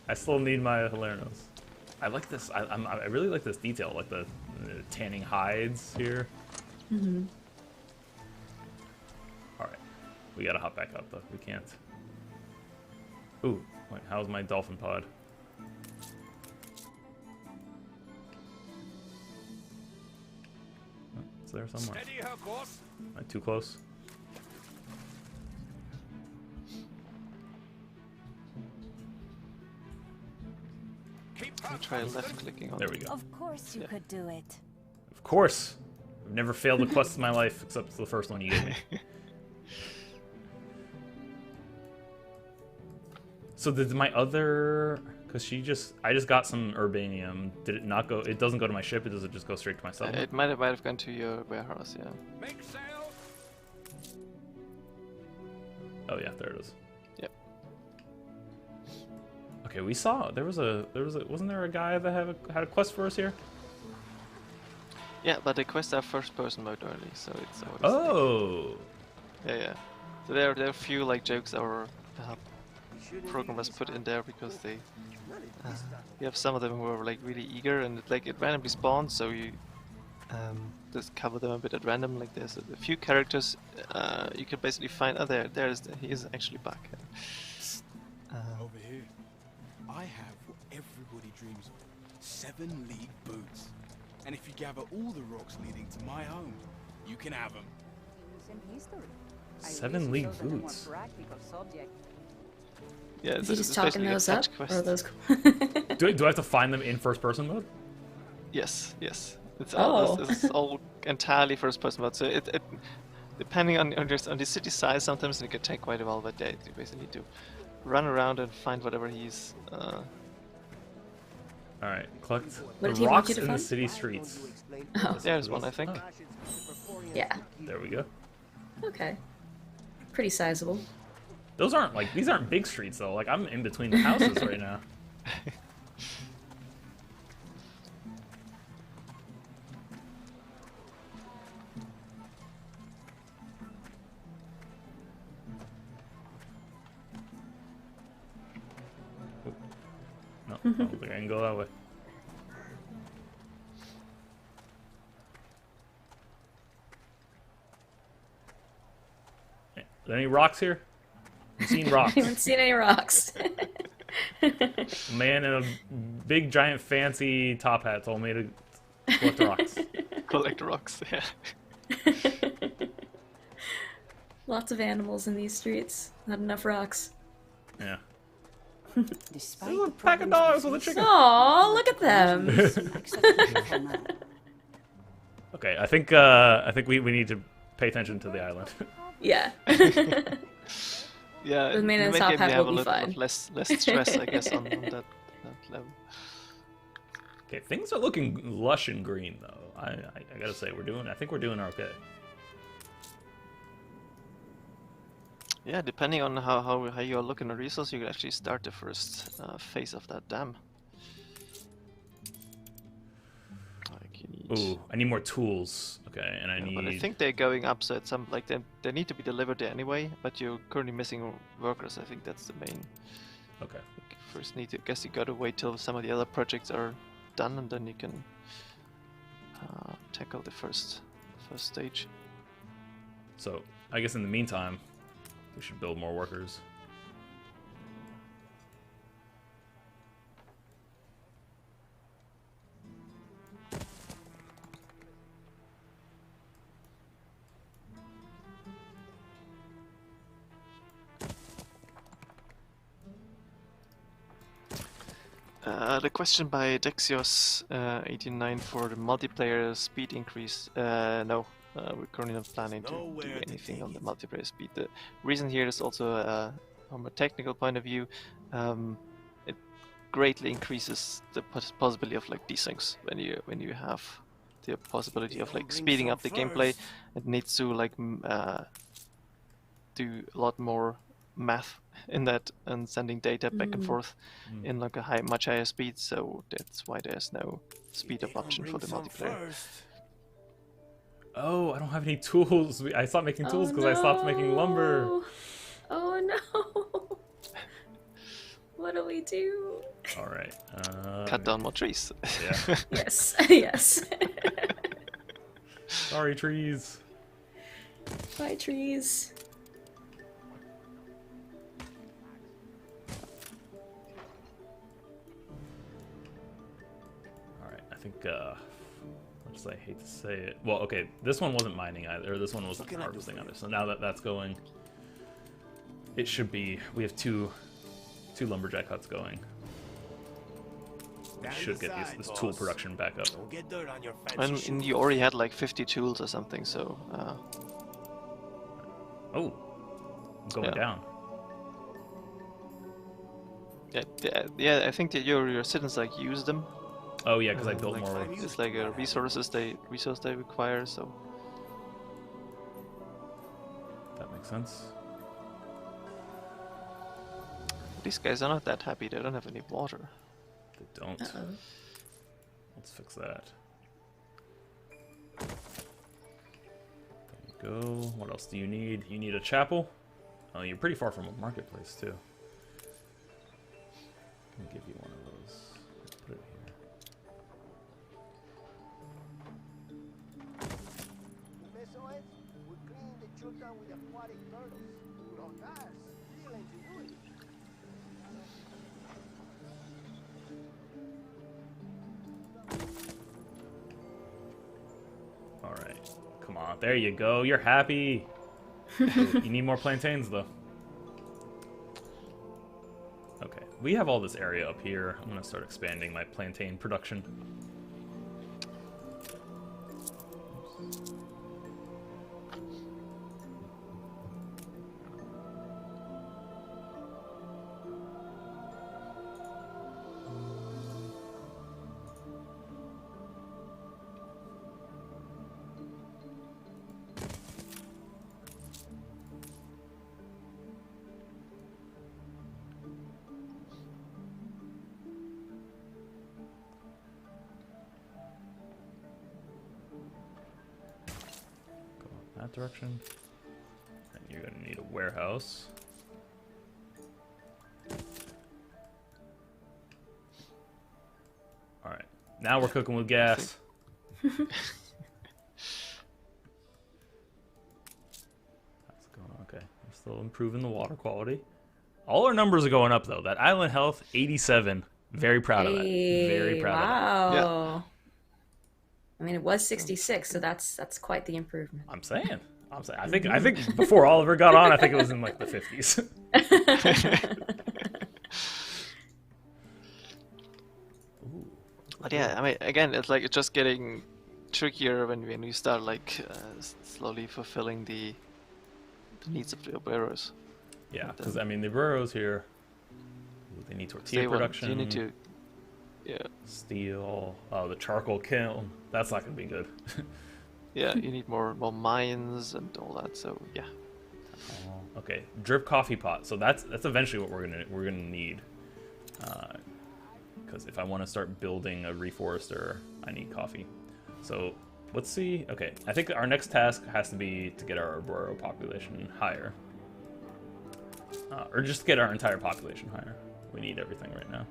I still need my Hilernos. I like this. I really like this detail, like the tanning hides here. Mm-hmm. All right, we gotta hop back up though. We can't. Ooh, wait, how's my dolphin pod? Oh, it's there somewhere. Steady her course. Am I too close? Keep I her try constant. left clicking on There we go. Of course you Yeah. could do it. Of course. I've never failed a quest in my life except the first one you gave me. So did my other... Because I just got some urbanium. Did it not go... It doesn't go to my ship, does it just go straight to my settlement? It might have gone to your warehouse, yeah. Make sail. Oh yeah, there it is. Yep. Okay, we saw... Wasn't there a guy that had a quest for us here? Yeah, but the quests are first-person mode only, so it's always Oh! like, yeah. So there are a few like jokes our programmers put in there because they you have some of them who are like really eager and it randomly spawns, so you just cover them a bit at random. Like there's a few characters you can basically find. Oh, he is actually back. Over here, I have what everybody dreams of: 7 league boots. And if you gather all the rocks leading to my home, you can have them. Ancient history. I 7 wish it league was a more boots. practical subject. Yeah, Is he it's just talking basically a those up? fetch quest. Or are those... Do I have to find them in first person mode? Yes. It's Oh. it's all entirely first person mode. So it depending on the city size, sometimes it can take quite a while. But yeah, you basically need to run around and find whatever he's. Alright, collect What the did he want rocks you to in the find? city streets. Oh, There's one, I think. yeah. There we go. Okay. Pretty sizable. These aren't big streets though. Like I'm in between the houses right now. No, I don't think I can go that way. Are there any rocks here? I've seen I rocks. haven't seen any rocks. A man in a big, giant, fancy top hat told me to collect rocks. Collect rocks. Yeah. Lots of animals in these streets. Not enough rocks. Yeah. Despite There's a the pack of problems dogs with a chicken. Aw, look at them. acceptable now. Okay, I think we need to pay attention to the island. Yeah. Yeah. The man in you the may top give hat me have will a be little fine. bit less stress, I guess, on that level. Okay, things are looking lush and green though. I gotta say I think we're doing okay. Yeah, depending on how you are looking at resources, you can actually start the first phase of that dam. Like you need. Ooh, I need more tools. Okay, and I Yeah, need. but I think they're going up, so it's some like they need to be delivered there anyway. But you're currently missing workers. I think that's the main. Okay. Like, first need to guess you gotta wait till some of the other projects are done, and then you can tackle the first stage. So I guess in the meantime, we should build more workers. The question by Dexios89 for the multiplayer speed increase. No, we're currently not planning to do Nowhere to anything take on the it. multiplayer speed. The reason here is also from a technical point of view, it greatly increases the possibility of like desyncs when you have the possibility of like Bring speeding some up the gameplay. first. It needs to like do a lot more math in that and sending data back and forth in like a much higher speed, so that's why there's no speed up option for the multiplayer. Oh, I don't have any tools. I stopped making tools because I stopped making lumber. Oh no! What do we do? All right. Cut down more trees. Yeah. Yes, yes. Sorry, trees. Bye, trees. All right. I think. Much as I hate to say it. Well, okay. This one wasn't mining either. Or this one wasn't harvesting either. So now that that's going, it should be. We have two lumberjack huts going. We should get this tool production back up. Don't get dirt on your fancy And you already had like 50 tools or something, so. Oh, I'm going down. Yeah, I think that your citizens like use them. Oh yeah, because I built like, more. It's like a resource they require, so. That makes sense. These guys are not that happy. They don't have any water. They don't. Uh-oh. Let's fix that. There you go. What else do you need? You need a chapel? Oh, you're pretty far from a marketplace too. Let me give you one of those. Put it here. Eso es, we clean the Xultuna with aquatic turtles. Rojas, real ingenuity. Alright. Come on. There you go. You're happy. You need more plantains though. Okay. We have all this area up here. I'm going to start expanding my plantain production. That direction. And you're gonna need a warehouse. Alright. Now we're cooking with gas. That's going on. Okay. We're still improving the water quality. All our numbers are going up though. That island health, 87. Very proud of that. Very proud of that. Wow. I mean, it was 66, so that's quite the improvement. I'm saying. I think before Oliver got on, I think it was in like the 50s. But yeah, I mean, again, it's like it's just getting trickier when you start like slowly fulfilling the needs of the operators. Yeah, because I mean the burrows here, they need tortilla production. You need to, yeah. Steel. Oh, the charcoal kiln. That's not gonna be good. Yeah, you need more mines and all that. So yeah. Okay, drip coffee pot. So that's eventually what we're gonna need. Because if I want to start building a reforester, I need coffee. So let's see. Okay, I think our next task has to be to get our arboreal population higher. Or just get our entire population higher. We need everything right now.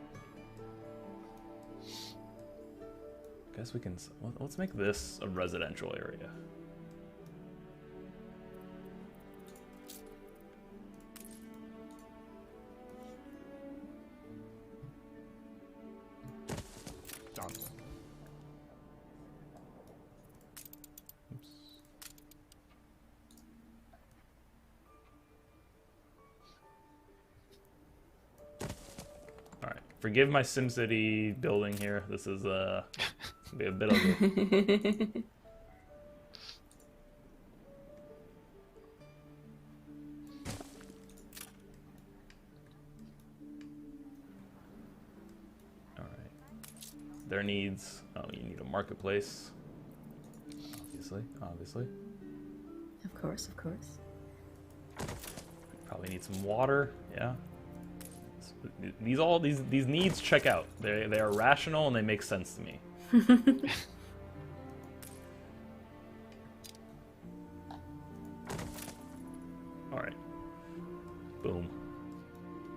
Guess we can. Let's make this a residential area. Done. Oops. All right. Forgive my SimCity building here. This is be a bit ugly. All right. Their needs. Oh, you need a marketplace. Obviously. Of course, of course. Probably need some water. Yeah. These needs check out. They are rational and they make sense to me. All right. Boom.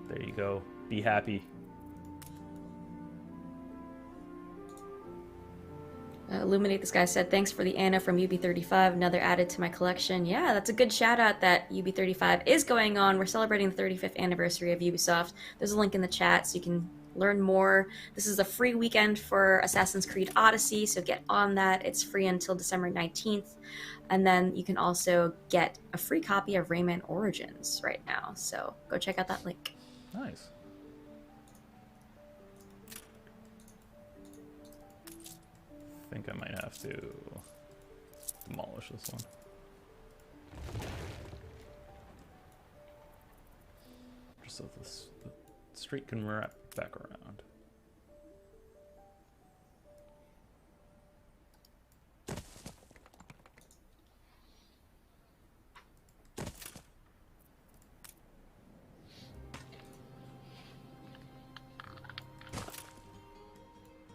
There you go. Be happy. Illuminate This Guy said, thanks for the Anna from UB35, another added to my collection. Yeah, that's a good shout out that UB35 is going on. We're celebrating the 35th anniversary of Ubisoft. There's a link in the chat so you can learn more. This is a free weekend for Assassin's Creed Odyssey, so get on that. It's free until December 19th. And then you can also get a free copy of Rayman Origins right now. So go check out that link. Nice. I think I might have to demolish this one. Just so the street can wrap back around.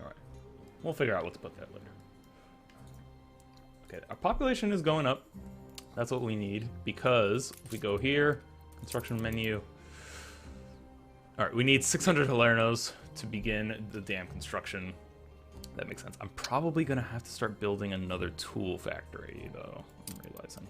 Alright. We'll figure out what to put there later. Okay, our population is going up. That's what we need, because if we go here, construction menu. Alright, we need 600 Hilernos to begin the dam construction. That makes sense. I'm probably going to have to start building another tool factory, though, I'm realizing.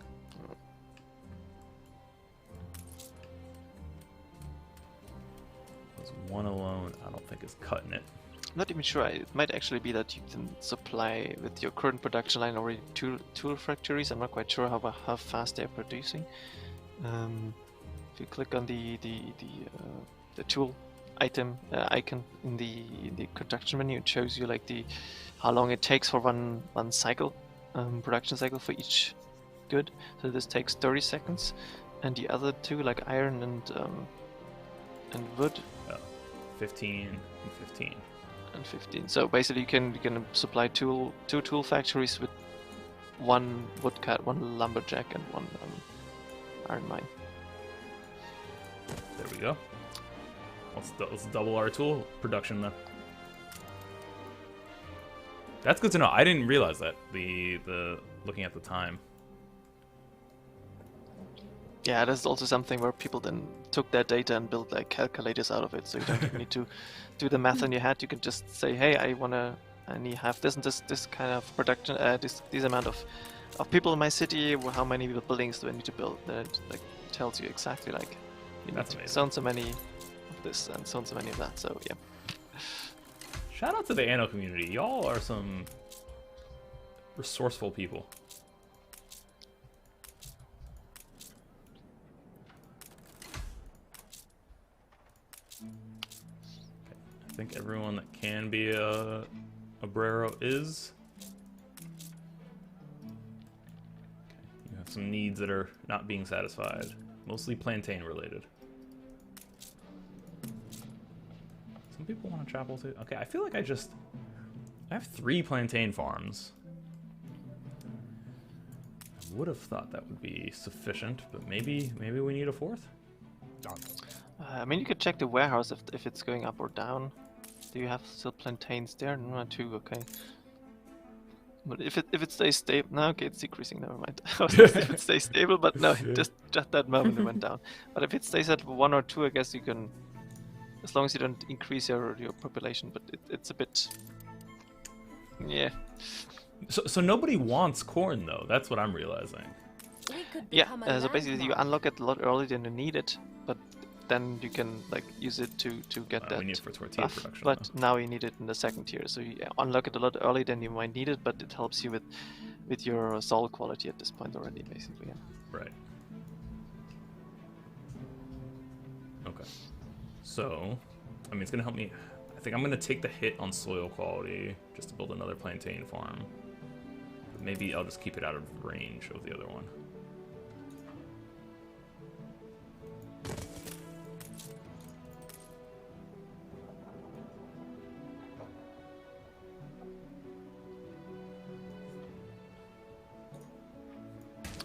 Because one alone, I don't think is cutting it. I'm not even sure. It might actually be that you can supply with your current production line already tool factories. I'm not quite sure how fast they're producing. If you click on the tool item icon in the production menu, it shows you like how long it takes for one cycle, production cycle for each good. So this takes 30 seconds, and the other two, like iron and wood, 15 and 15. And 15. So basically, you can supply two tool factories with one woodcut, one lumberjack, and one iron mine. There we go. Let's double our tool production then. That's good to know. I didn't realize that. The looking at the time. Yeah, that's also something where people then took that data and built like calculators out of it. So you don't even need to do the math in your head. You can just say, hey, I need have this and this kind of production, this amount of people in my city. How many buildings do I need to build? Then it like tells you exactly like you need so and so many of this and so and so many of that. So yeah. Shout out to the Anno community. Y'all are some resourceful people. I think everyone that can be a Obrero is. Okay, you have some needs that are not being satisfied, mostly plantain related. Some people want a chapel too. Okay, I feel like I have 3 plantain farms. would have thought that would be sufficient, but maybe we need a fourth. I mean, you could check the warehouse if it's going up or down. Do you have still plantains there? No, 2, okay. But if it stays stable, no, okay, it's decreasing. Never mind. If it stays stable, but no, just that moment it went down. But if it stays at 1 or 2, I guess you can, as long as you don't increase your population. But it's a bit, yeah. So nobody wants corn though. That's what I'm realizing. We could Yeah. become a So basically, you landmark. unlock it a lot earlier than you need it, but then you can like use it to get that We need it for tortilla buff, production. but now you need it in the second tier, so you unlock it a lot earlier than you might need it, but it helps you with your soul quality at this point already, basically. Yeah. Right. Okay. So, I mean, it's gonna help me. I think I'm gonna take the hit on soil quality just to build another plantain farm. But maybe I'll just keep it out of range of the other one.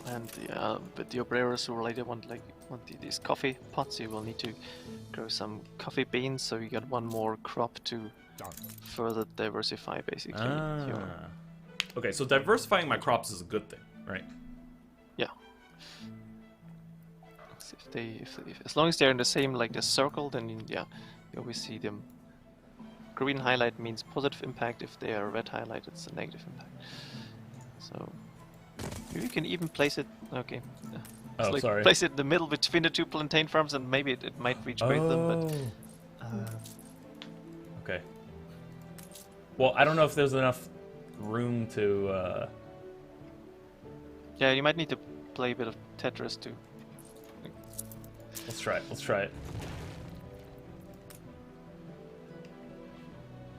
And with the operators who later want these coffee pots, you will need to grow some coffee beans, so you get one more crop to further diversify, basically. Your... Okay, so diversifying my crops is a good thing, right? Yeah. If as long as they're in the same like the circle, then you always see them. Green highlight means positive impact. If they are red highlight, it's a negative impact. So maybe you can even place it. Okay. Oh, like sorry. Place it in the middle between the 2 plantain farms, and maybe it might reach both of them. But Okay. Well, I don't know if there's enough room to. yeah, you might need to play a bit of Tetris too. Let's try it. Let's try it.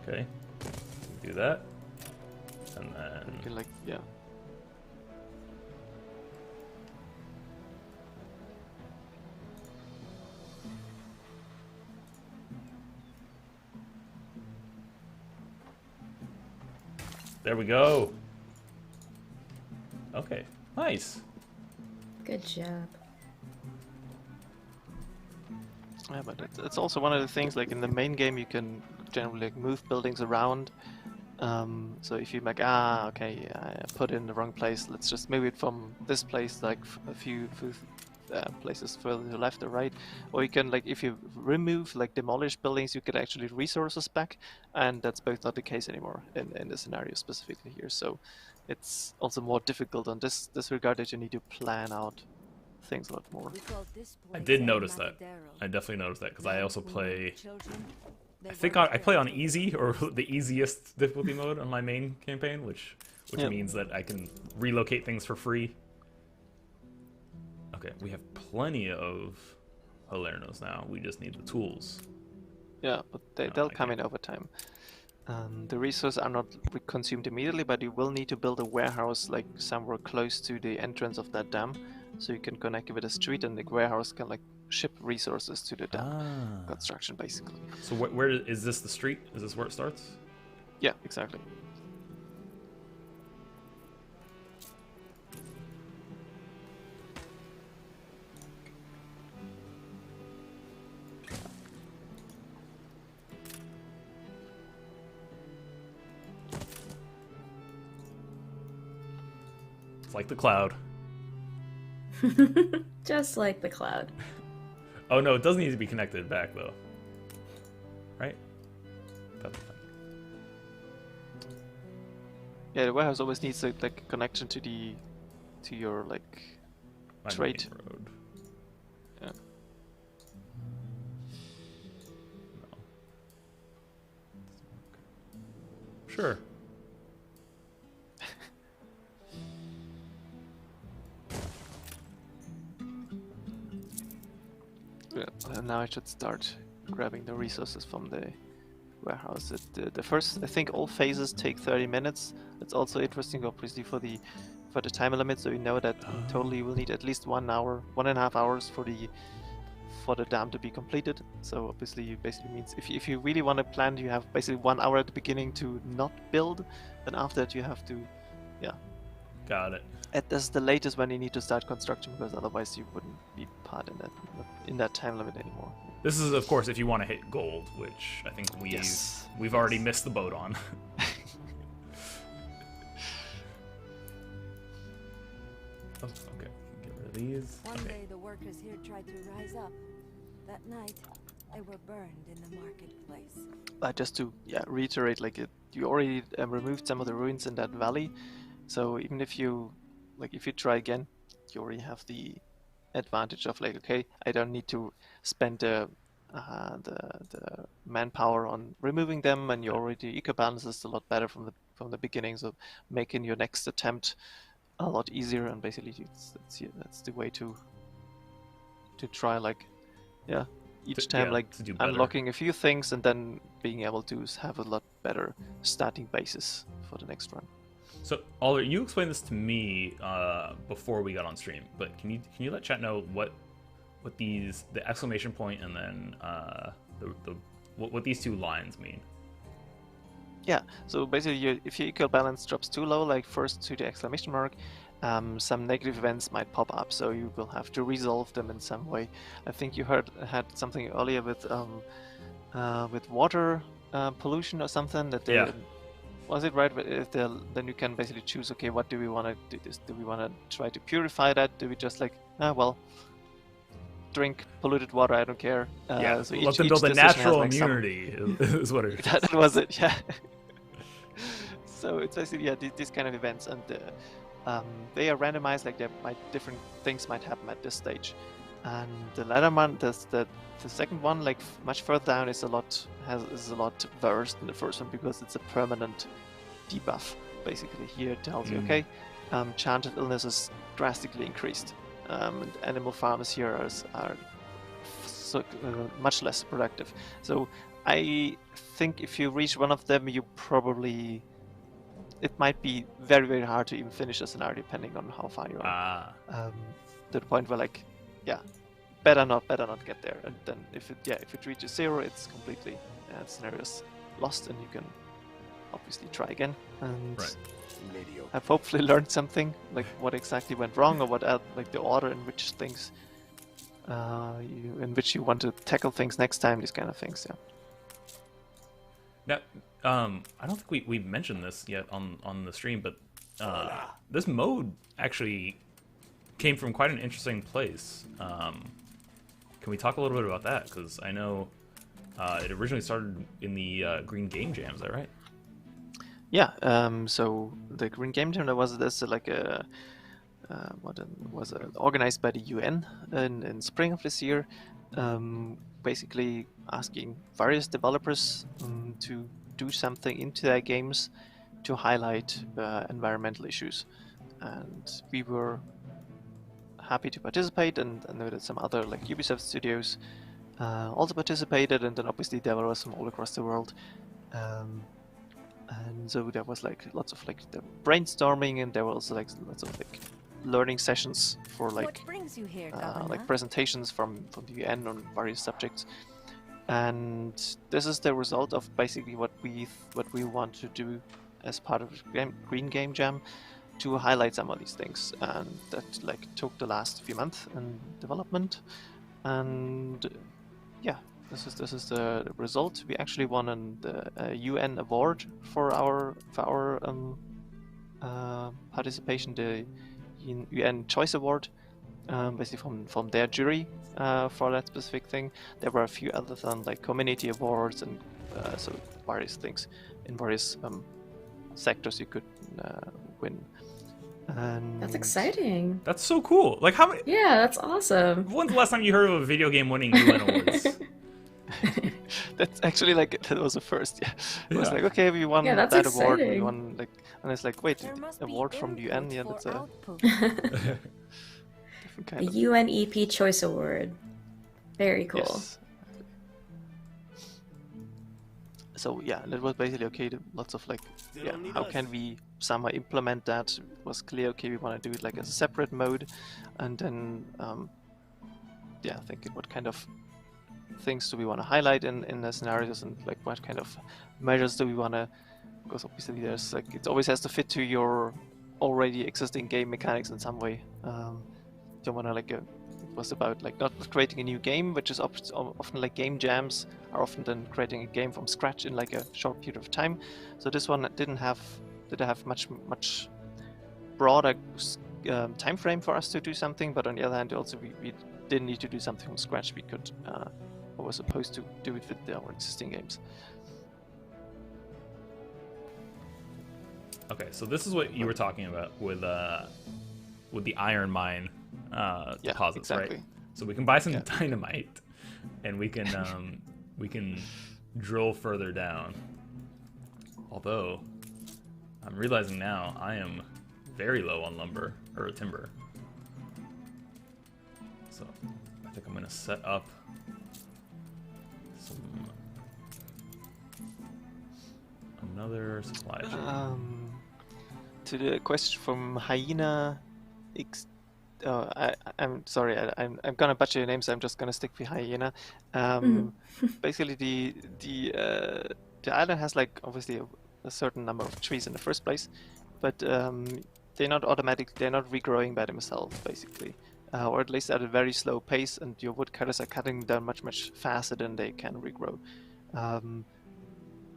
Okay. Do that. And then. You can like There we go. Okay. Nice. Good job. Yeah, but it's also one of the things, like in the main game you can generally like move buildings around. So if you like, okay, I put it in the wrong place, let's just move it from this place like a few places further to the left or right. Or you can, like, if you remove, like, demolished buildings, you get actually resources back, and that's both not the case anymore in the scenario specifically here. So it's also more difficult on this regard, that you need to plan out things a lot more. We call this I place did El notice that. Matadero. I definitely noticed that because I also When we play. were children, they I think were I play on created. easy, or the easiest difficulty mode on my main campaign, which Yep. means that I can relocate things for free. Okay, we have plenty of Halernos now. We just need the tools. Yeah, but No, they'll I come in over time. The resources are not consumed immediately, but you will need to build a warehouse like somewhere close to the entrance of that dam, so you can connect it with a street, and the warehouse can like ship resources to the dam construction, basically. So where is this the street? Is this where it starts? Yeah, exactly. It's like the cloud. Just like the cloud. Oh no, it doesn't need to be connected back though. Right? That's the thing. Yeah, the warehouse always needs like a connection to your like My trade. main road. Yeah. No. Sure. Yeah, and now I should start grabbing the resources from the warehouse. The first, I think all phases take 30 minutes. It's also interesting, obviously, for the time limit, so you know that in total you will need at least 1 hour, 1.5 hours for the dam to be completed. So obviously, it basically means if you really want to plan, you have basically 1 hour at the beginning to not build, then after that you have to, yeah. Got it. That's the latest when you need to start construction, because otherwise you wouldn't be part in that time limit anymore. This is, of course, if you want to hit gold, which I think we've already missed the boat on. Oh, okay, get rid of these. One Okay. day the workers here tried to rise up. That night, they were burned in the marketplace. Just to reiterate, like you already removed some of the ruins in that valley, so even if you try again, you already have the advantage of like, okay, I don't need to spend the manpower on removing them, and your already eco balance is a lot better from the beginning, so making your next attempt a lot easier. And basically that's the way to try, like, each time, like, to do better. unlocking a few things and then being able to have a lot better starting basis for the next run. So, Oliver, you explained this to me before we got on stream, but can you let chat know what the exclamation point and then what these two lines mean? Yeah, so basically, if your equal balance drops too low, like first to the exclamation mark, some negative events might pop up, so you will have to resolve them in some way. I think you had something earlier with water pollution or something that they. Yeah. Was it right? Then you can basically choose, okay, what do we want to do this? Do we want to try to purify that? Do we just like, drink polluted water, I don't care. So let them build a natural immunity is what it is. That was it, yeah. So it's basically, these kind of events, and they are randomized, like different things might happen at this stage. And the latter one, the second one, like much further down, is a lot worse than the first one, because it's a permanent debuff. Basically, here it tells you, okay, chance of illness is drastically increased. And animal farms here are much less productive. So I think if you reach one of them, it might be very, very hard to even finish a scenario, depending on how far you are. To the point where, like, better not get there. And then if it reaches 0, it's completely scenario's lost, and you can obviously try again. And I've hopefully learned something, like what exactly went wrong, or what like the order in which things you want to tackle things next time. These kind of things, Now, I don't think we mentioned this yet on the stream, but this mode actually came from quite an interesting place. Can we talk a little bit about that? Because I know it originally started in the Green Game Jam. Is that right? Yeah. So the Green Game Jam, was organized by the UN in spring of this year, basically asking various developers to do something into their games to highlight environmental issues, and we were happy to participate, and there were some other, like, Ubisoft studios also participated, and then obviously there were some all across the world, and so there was like lots of like the brainstorming, and there were also like lots of like learning sessions for like What brings you here, like presentations from the UN on various subjects. And this is the result of basically what we want to do as part of Green Game Jam, to highlight some of these things, and that like took the last few months in development. And this is the result. We actually won a UN award for our participation, the UN Choice Award, basically from their jury for that specific thing. There were a few others on like community awards, and so various things in various sectors you could win. And That's exciting. That's so cool. Like, how many? Yeah, that's awesome. When's the last time you heard of a video game winning UN awards? That's actually like, that was the first. It was Yeah. like, okay, we won that's that award. We exciting. won like, and it's like, wait, There must be award from the UN? Yeah, input that's for a output. different The kind of. UNEP Choice Award. Very cool. Yes. So yeah, that was basically okay. Lots of like, how can we somehow implement that? It was clear, okay, we want to do it like as a separate mode, and then thinking what kind of things do we want to highlight in the scenarios, and like what kind of measures do we want to? Because obviously there's like, it always has to fit to your already existing game mechanics in some way. Don't want to like it was about like not creating a new game, which is often like game jams are often then creating a game from scratch in like a short period of time. So this one didn't have much broader time frame for us to do something, but on the other hand, also we didn't need to do something from scratch. We could or were supposed to do it with our existing games. Okay, so this is what you were talking about with the iron mine deposits, exactly. right? So we can buy some dynamite, and we can drill further down. Although I'm realizing now I am very low on lumber or timber, so I think I'm gonna set up another supply chain. To the question from Hyena X. I'm sorry, I'm gonna butcher your name, so I'm just gonna stick with Hyena. Basically, the island has like obviously a certain number of trees in the first place, but they're not regrowing by themselves, basically, or at least at a very slow pace. And your woodcutters are cutting them down much faster than they can regrow.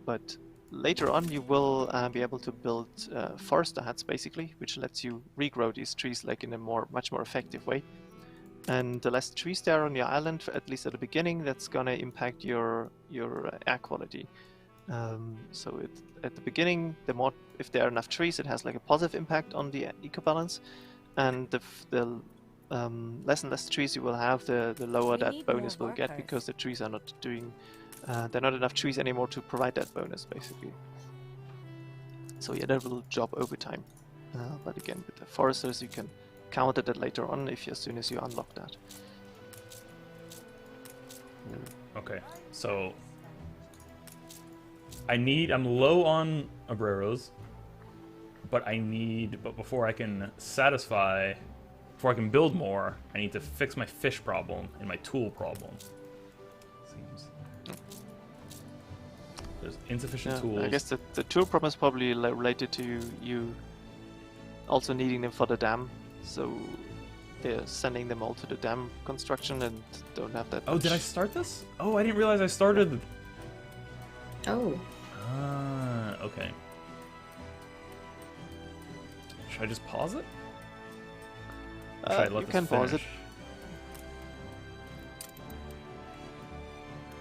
But later on, you will be able to build forester huts, basically, which lets you regrow these trees like in a much more effective way. And the less trees there are on your island, at least at the beginning, that's gonna impact your air quality. So at the beginning, if there are enough trees, it has like a positive impact on the eco balance, and the less and less trees you will have, the lower that bonus will get, because the trees are not doing. There are not enough trees anymore to provide that bonus, basically. So yeah, that will drop over time. But again, with the foresters, you can counter that later on as soon as you unlock that. Okay, so I'm low on obreros, but before I can build more, I need to fix my fish problem and my tool problem. Seems there's insufficient tools. I guess the tool problem is probably related to you also needing them for the dam, so they're sending them all to the dam construction and don't have that. Oh, did I start this? Oh, I didn't realize I started. Oh. Okay. Should I just pause it? Or should I let you this can pause it. finish?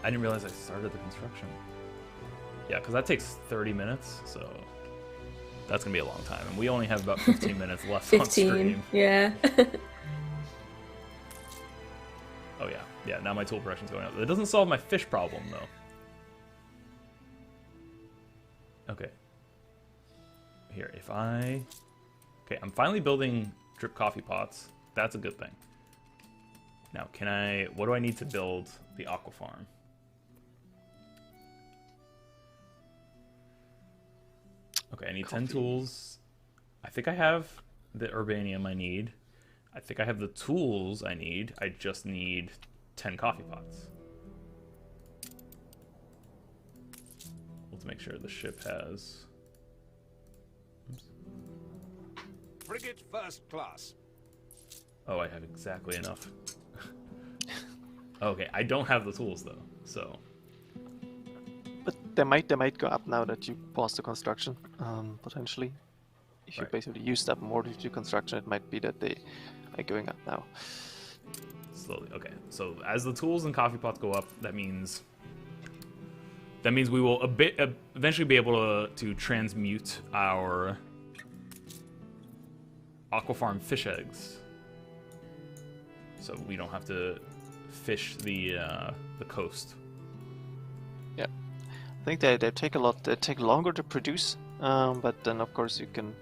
I didn't realize I started the construction. Yeah, because that takes 30 minutes, so that's going to be a long time. And we only have about 15 minutes left 15, on stream. yeah. Oh, yeah. Yeah, now my tool production's going up. It doesn't solve my fish problem, though. Okay. Here, Okay, I'm finally building drip coffee pots. That's a good thing. Now, what do I need to build the aqua farm? Okay, I need 10 tools. I think I have the urbanium I need. I think I have the tools I need. I just need 10 coffee pots. Let's make sure the ship has... Oops. Frigate first class. Oh, I have exactly enough. Okay, I don't have the tools though, so... But they might go up now that you pause the construction, potentially. If you basically use that more to do construction, it might be that they are going up now. Slowly, okay. So as the tools and coffee pots go up, that means we will eventually be able to transmute our aquafarm fish eggs, so we don't have to fish the coast. Yeah, I think they take they take longer to produce, but then of course you can,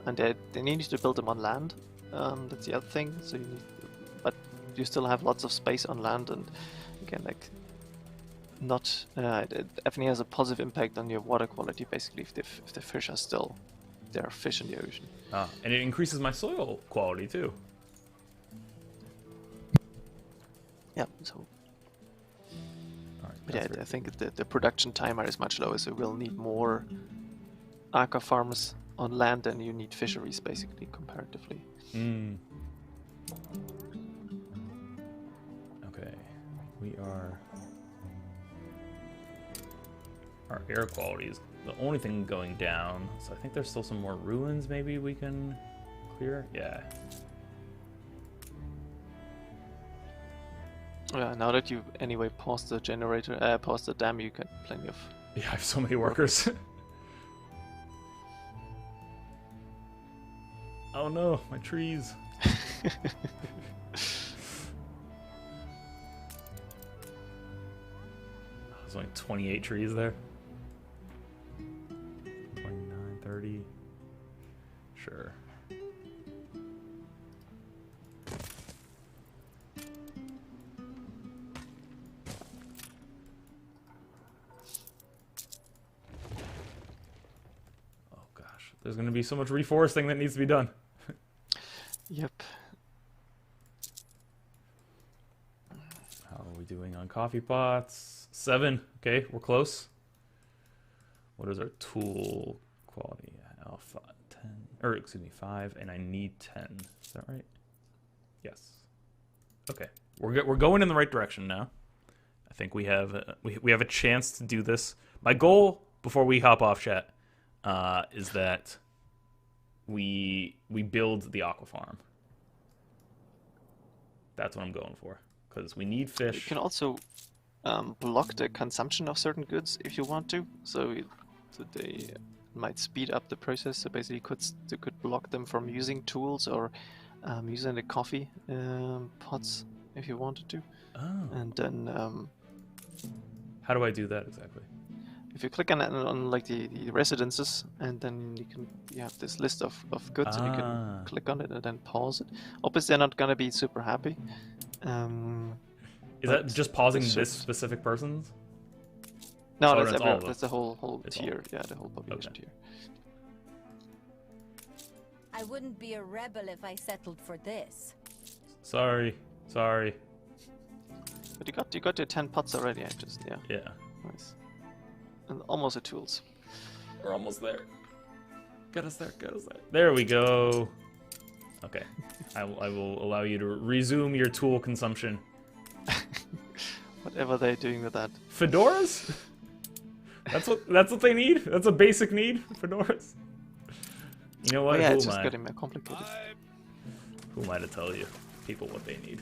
and they need to build them on land. That's the other thing. So but you still have lots of space on land, and again, like, not it definitely has a positive impact on your water quality. Basically, if the fish are still there are fish in the ocean. And it increases my soil quality too. Yeah. So. Alright, But yeah, I think the production timer is much lower, so we'll need more aqua farms on land than you need fisheries, basically, comparatively. Okay, we are. Our air quality is the only thing going down, so I think there's still some more ruins maybe we can clear. Yeah. Yeah, now that you anyway paused the generator, paused the dam, you got plenty of. Yeah, I have so many workers. Oh no, my trees. There's only 28 trees there. 29, 30. Sure. Oh gosh, there's gonna be so much reforesting that needs to be done. Yep. How are we doing on coffee pots? 7. Okay, we're close. What is our tool quality? Alpha 10, or excuse me, 5, and I need 10. Is that right? Yes. Okay, we're going in the right direction now. I think we have we have a chance to do this. My goal before we hop off chat is that we build the aqua farm. That's what I'm going for, because we need fish. You can also block the consumption of certain goods if you want to, so they might speed up the process. So basically, you could block them from using tools or using the coffee pots if you wanted to. Oh. And then How do I do that exactly? if you click on like the residences, and then you have this list of goods, and you can click on it and then pause it. Obviously, they're not gonna be super happy. Is that just pausing this specific person's? No, Oh, that's all of them. that's the whole It's tier. all. Yeah, the whole population Okay. tier. I wouldn't be a rebel if I settled for this. Sorry. But you got your 10 pots already. I just Yeah, nice. And almost the tools. we're almost there. Get us there. There we go. Okay, I will allow you to resume your tool consumption. Whatever they're doing with that. Fedoras? That's what they need. That's a basic need. Fedoras. You know Oh, what? yeah, Who it's am just I? getting more complicated. Who am I to tell you people what they need?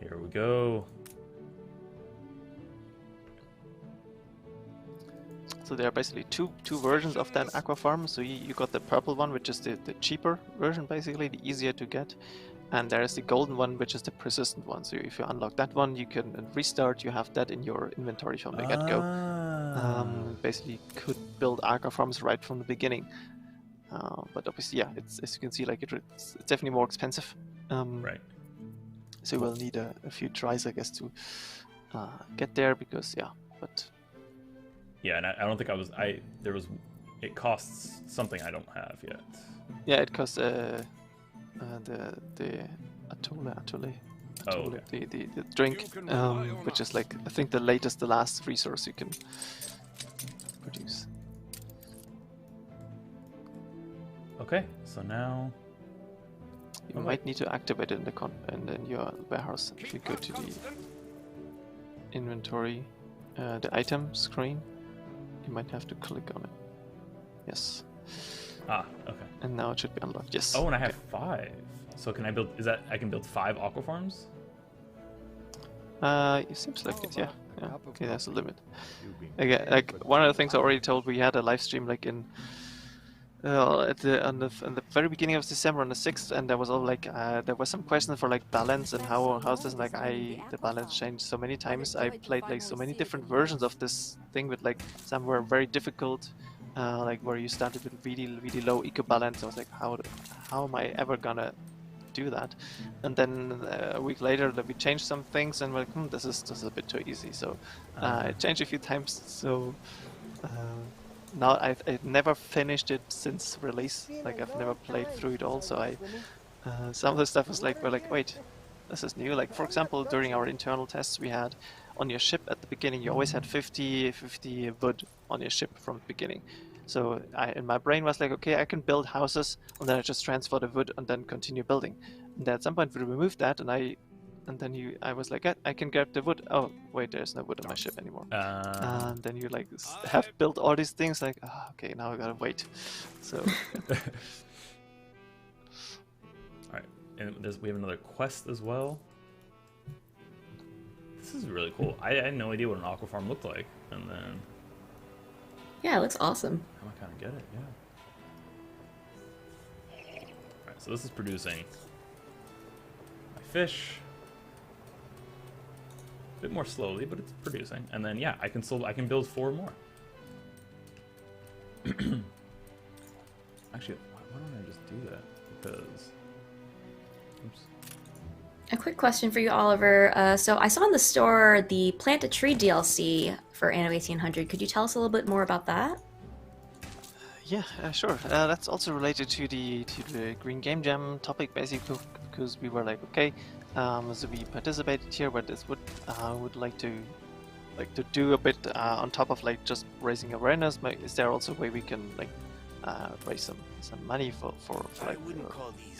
Here we go. So there are basically two versions of that aqua farm. So you got the purple one, which is the cheaper version, basically the easier to get, and there is the golden one, which is the persistent one. So if you unlock that one, you can restart. You have that in your inventory from the get-go. Basically, could build aqua farms right from the beginning. But obviously, yeah, it's, as you can see, like it's definitely more expensive. Right. So we'll need a few tries, I guess, to get there, because yeah, but. Yeah, and I don't think it costs something I don't have yet. Yeah, it costs the atole, Oh, okay. the drink, which is like, I think the last resource you can produce. Okay, so now You might need to activate it in your warehouse. If you go to the inventory, the item screen, you might have to click on it. Yes. okay. And now it should be unlocked. Yes. Oh, and I have 5. So can I build? I can build 5 aqua farms? It seems like it. Yeah. Okay, that's the limit. Again, like one of the things I already told, we had a live stream like in in the very beginning of December on the 6th, and there was all like there was some questions for like balance and how's this, like the balance changed so many times. I played like so many different versions of this thing, with like some were very difficult, like where you started with really low eco balance. I was like, how am I ever gonna do that? And then a week later we changed some things, and we're like, this is a bit too easy. So I changed a few times. So now I've never finished it since release. Like I've never played through it all, so I some of the stuff was like, we're like, wait, this is new. Like, for example, during our internal tests we had on your ship at the beginning, you always had 50 wood on your ship from the beginning. So in my brain was like, okay, I can build houses, and then I just transfer the wood and then continue building. And at some point we removed that, and I was like, I can grab the wood. Oh, wait, there's no wood on my ship anymore. And then you like have built all these things, like, oh, okay, now I gotta wait. So. Alright, and we have another quest as well. This is really cool. I had no idea what an aqua farm looked like, and then... Yeah, it looks awesome. I kind of get it, yeah. Alright, so this is producing my fish. A bit more slowly, but it's producing. And then, yeah, I can build 4 more. Actually, why don't I just do that? Because... Oops. A quick question for you, Oliver. So I saw in the store the Plant a Tree DLC for Anno 1800. Could you tell us a little bit more about that? Yeah, sure. That's also related to the Green Game Jam topic, basically, because we were like, okay, so we participated here, but this would like to do a bit on top of like just raising awareness. Is there also a way we can like raise some money for like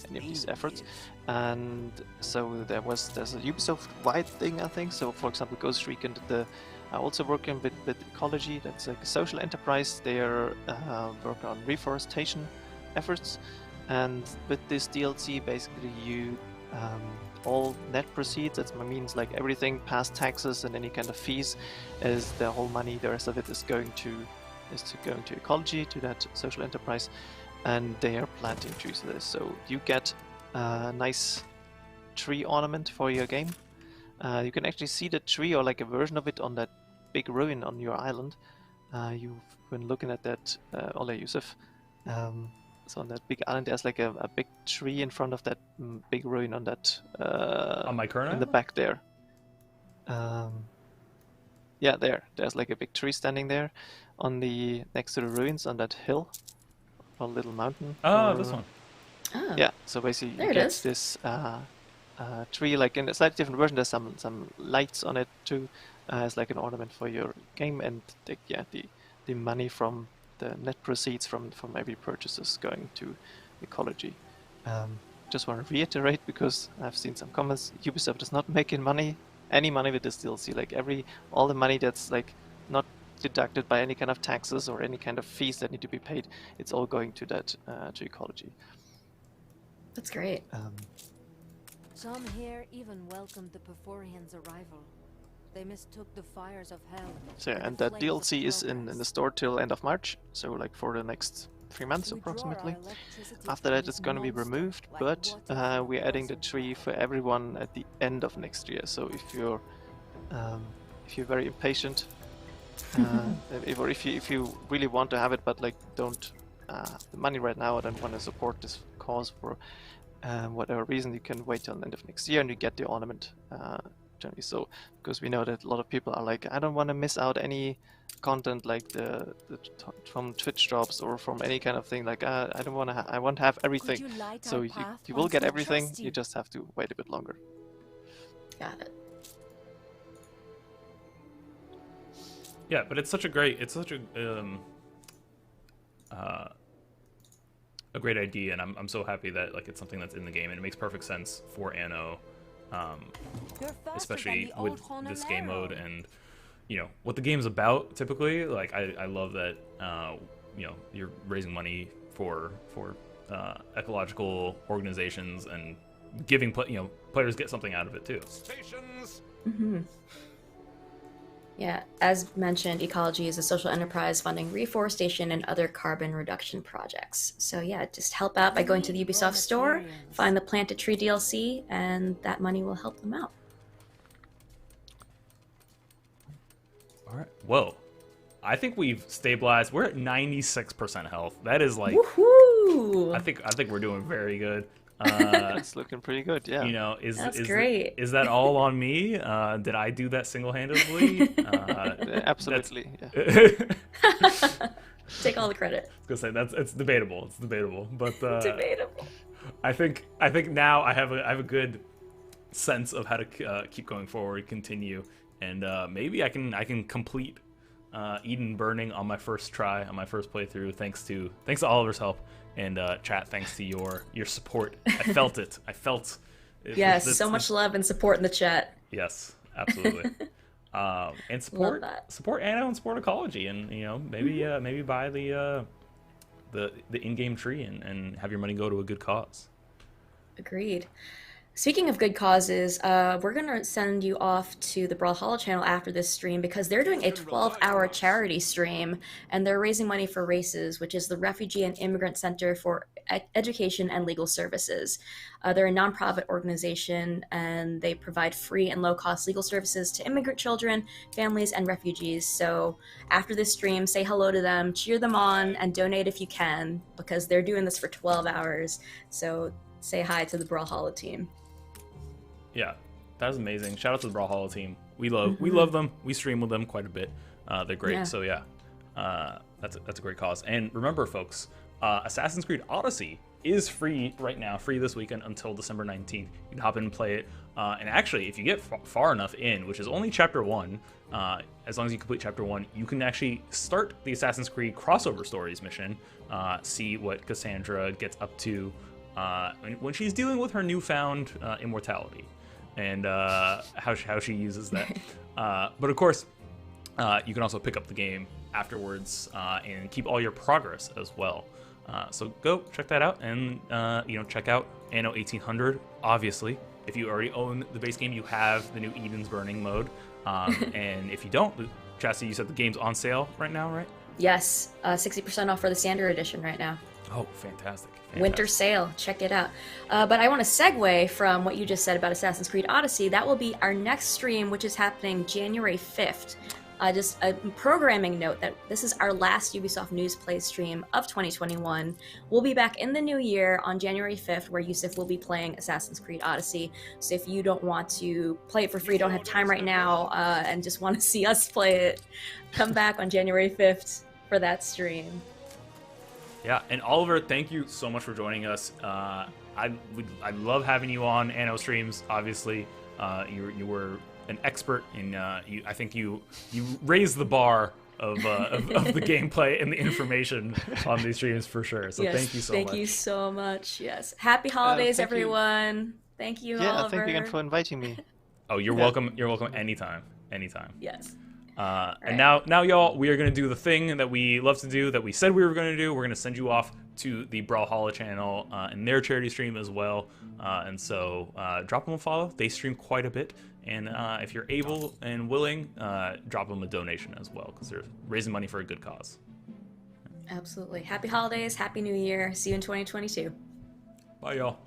any of these efforts? And so there's a Ubisoft wide thing, I think. So for example, Ghost Recon did also working with ecology. That's like a social enterprise. They are working on reforestation efforts, and with this DLC, basically you all net proceeds. That means like everything past taxes and any kind of fees is the whole money. The rest of it is going to ecology, to that social enterprise, and they are planting trees for this. So you get a nice tree ornament for your game. You can actually see the tree or like a version of it on that big ruin on your island. You've been looking at that, Ole Yusuf. So on that big island, there's like a big tree in front of that big ruin on that. On my current in the back there. Yeah, there's like a big tree standing there, on the next to the ruins on that hill, or little mountain. Oh, this one. Oh. Yeah, so basically There you it get is. this tree, like in a slightly different version. There's some lights on it too, as like an ornament for your game, and the money from the net proceeds from every purchase is going to ecology. Just want to reiterate, because I've seen some comments, Ubisoft is not making any money with this DLC. Like all the money that's like not deducted by any kind of taxes or any kind of fees that need to be paid, it's all going to that to ecology. That's great. Some here even welcomed the Perforians' arrival. They mistook the fires of hell. So yeah, for the and that flames of DLC is in the progress. store till end of March, so like for the next 3 months We draw our approximately. electricity After from that this it's going to be monster, removed, like but water from we're a adding the reservoir. tree for everyone at the end of next year. So if you're very impatient, if you really want to have it, but like don't have the money right now, or don't want to support this cause for whatever reason, you can wait till the end of next year and you get the ornament. Generally, so because we know that a lot of people are like, I don't want to miss out any content like from Twitch drops or from any kind of thing. Like I don't want to. I want to have everything. Could you light So our you path will once get we everything. trust You just have to wait a bit longer. Got it. Yeah, but it's such a great great idea, and I'm so happy that like it's something that's in the game, and it makes perfect sense for Anno, You're faster than especially the with old this game mode Honolero. and what the game's about. Typically, like I love that you're raising money for ecological organizations and giving players get something out of it too. Stations. Yeah, as mentioned, Ecology is a social enterprise funding reforestation and other carbon reduction projects. So yeah, just help out by going to the Ubisoft store, find the Plant a Tree DLC, and that money will help them out. All right. Whoa. I think we've stabilized. We're at 96% health. That is like, Woohoo! I think we're doing very good. It's looking pretty good. Yeah. That's great. Is that all on me? Did I do that single-handedly? Absolutely. Yeah. Take all the credit. I was gonna say it's debatable. It's debatable, but Debatable. I think now I have a good sense of how to keep going forward, continue, and maybe I can complete Eden Burning on my first try, on my first playthrough. Thanks to Oliver's help, and chat. Thanks to your support. I felt it. I felt. Yes, so much love and support in the chat. Yes, absolutely. And support Anno and support ecology, and maybe buy the in-game tree and have your money go to a good cause. Agreed. Speaking of good causes, we're going to send you off to the Brawlhalla channel after this stream because they're doing a 12-hour charity stream, and they're raising money for RACES, which is the Refugee and Immigrant Center for Education and Legal Services. They're a nonprofit organization, and they provide free and low-cost legal services to immigrant children, families, and refugees. So after this stream, say hello to them, cheer them on, and donate if you can, because they're doing this for 12 hours. So say hi to the Brawlhalla team. Yeah, that was amazing. Shout out to the Brawlhalla team. We love them. We stream with them quite a bit. They're great. Yeah. So yeah, that's a great cause. And remember, folks, Assassin's Creed Odyssey is free right now, free this weekend until December 19th. You can hop in and play it. And actually, if you get far enough in, which is only Chapter 1, as long as you complete Chapter 1, you can actually start the Assassin's Creed Crossover Stories mission, see what Cassandra gets up to when she's dealing with her newfound immortality, and how she uses that. But of course, you can also pick up the game afterwards and keep all your progress as well. So go check that out, and check out Anno 1800. Obviously, if you already own the base game, you have the new Eden's Burning mode. And if you don't, Chastity, you said the game's on sale right now, right? Yes, 60% off for the standard edition right now. Oh, fantastic. Winter sale, check it out. But I want to segue from what you just said about Assassin's Creed Odyssey. That will be our next stream, which is happening January 5th. Just a programming note that this is our last Ubisoft News Play stream of 2021. We'll be back in the new year on January 5th, where Yusuf will be playing Assassin's Creed Odyssey. So if you don't want to play it for free, don't have time right now, and just want to see us play it, come back on January 5th for that stream. Yeah, and Oliver, thank you so much for joining us. I love having you on Anno streams. Obviously, you were an expert in. I think you raised the bar of the gameplay and the information on these streams for sure. So yes, thank you so much. Thank you so much. Yes, happy holidays, everyone. Thank you, Oliver. Thank you again for inviting me. Oh, you're welcome. You're welcome anytime. Yes. And now, y'all, we are going to do the thing that we love to do, that we said we were going to do. We're going to send you off to the Brawlhalla channel and their charity stream as well. And so drop them a follow. They stream quite a bit. And if you're able and willing, drop them a donation as well, because they're raising money for a good cause. Absolutely. Happy holidays. Happy New Year. See you in 2022. Bye, y'all.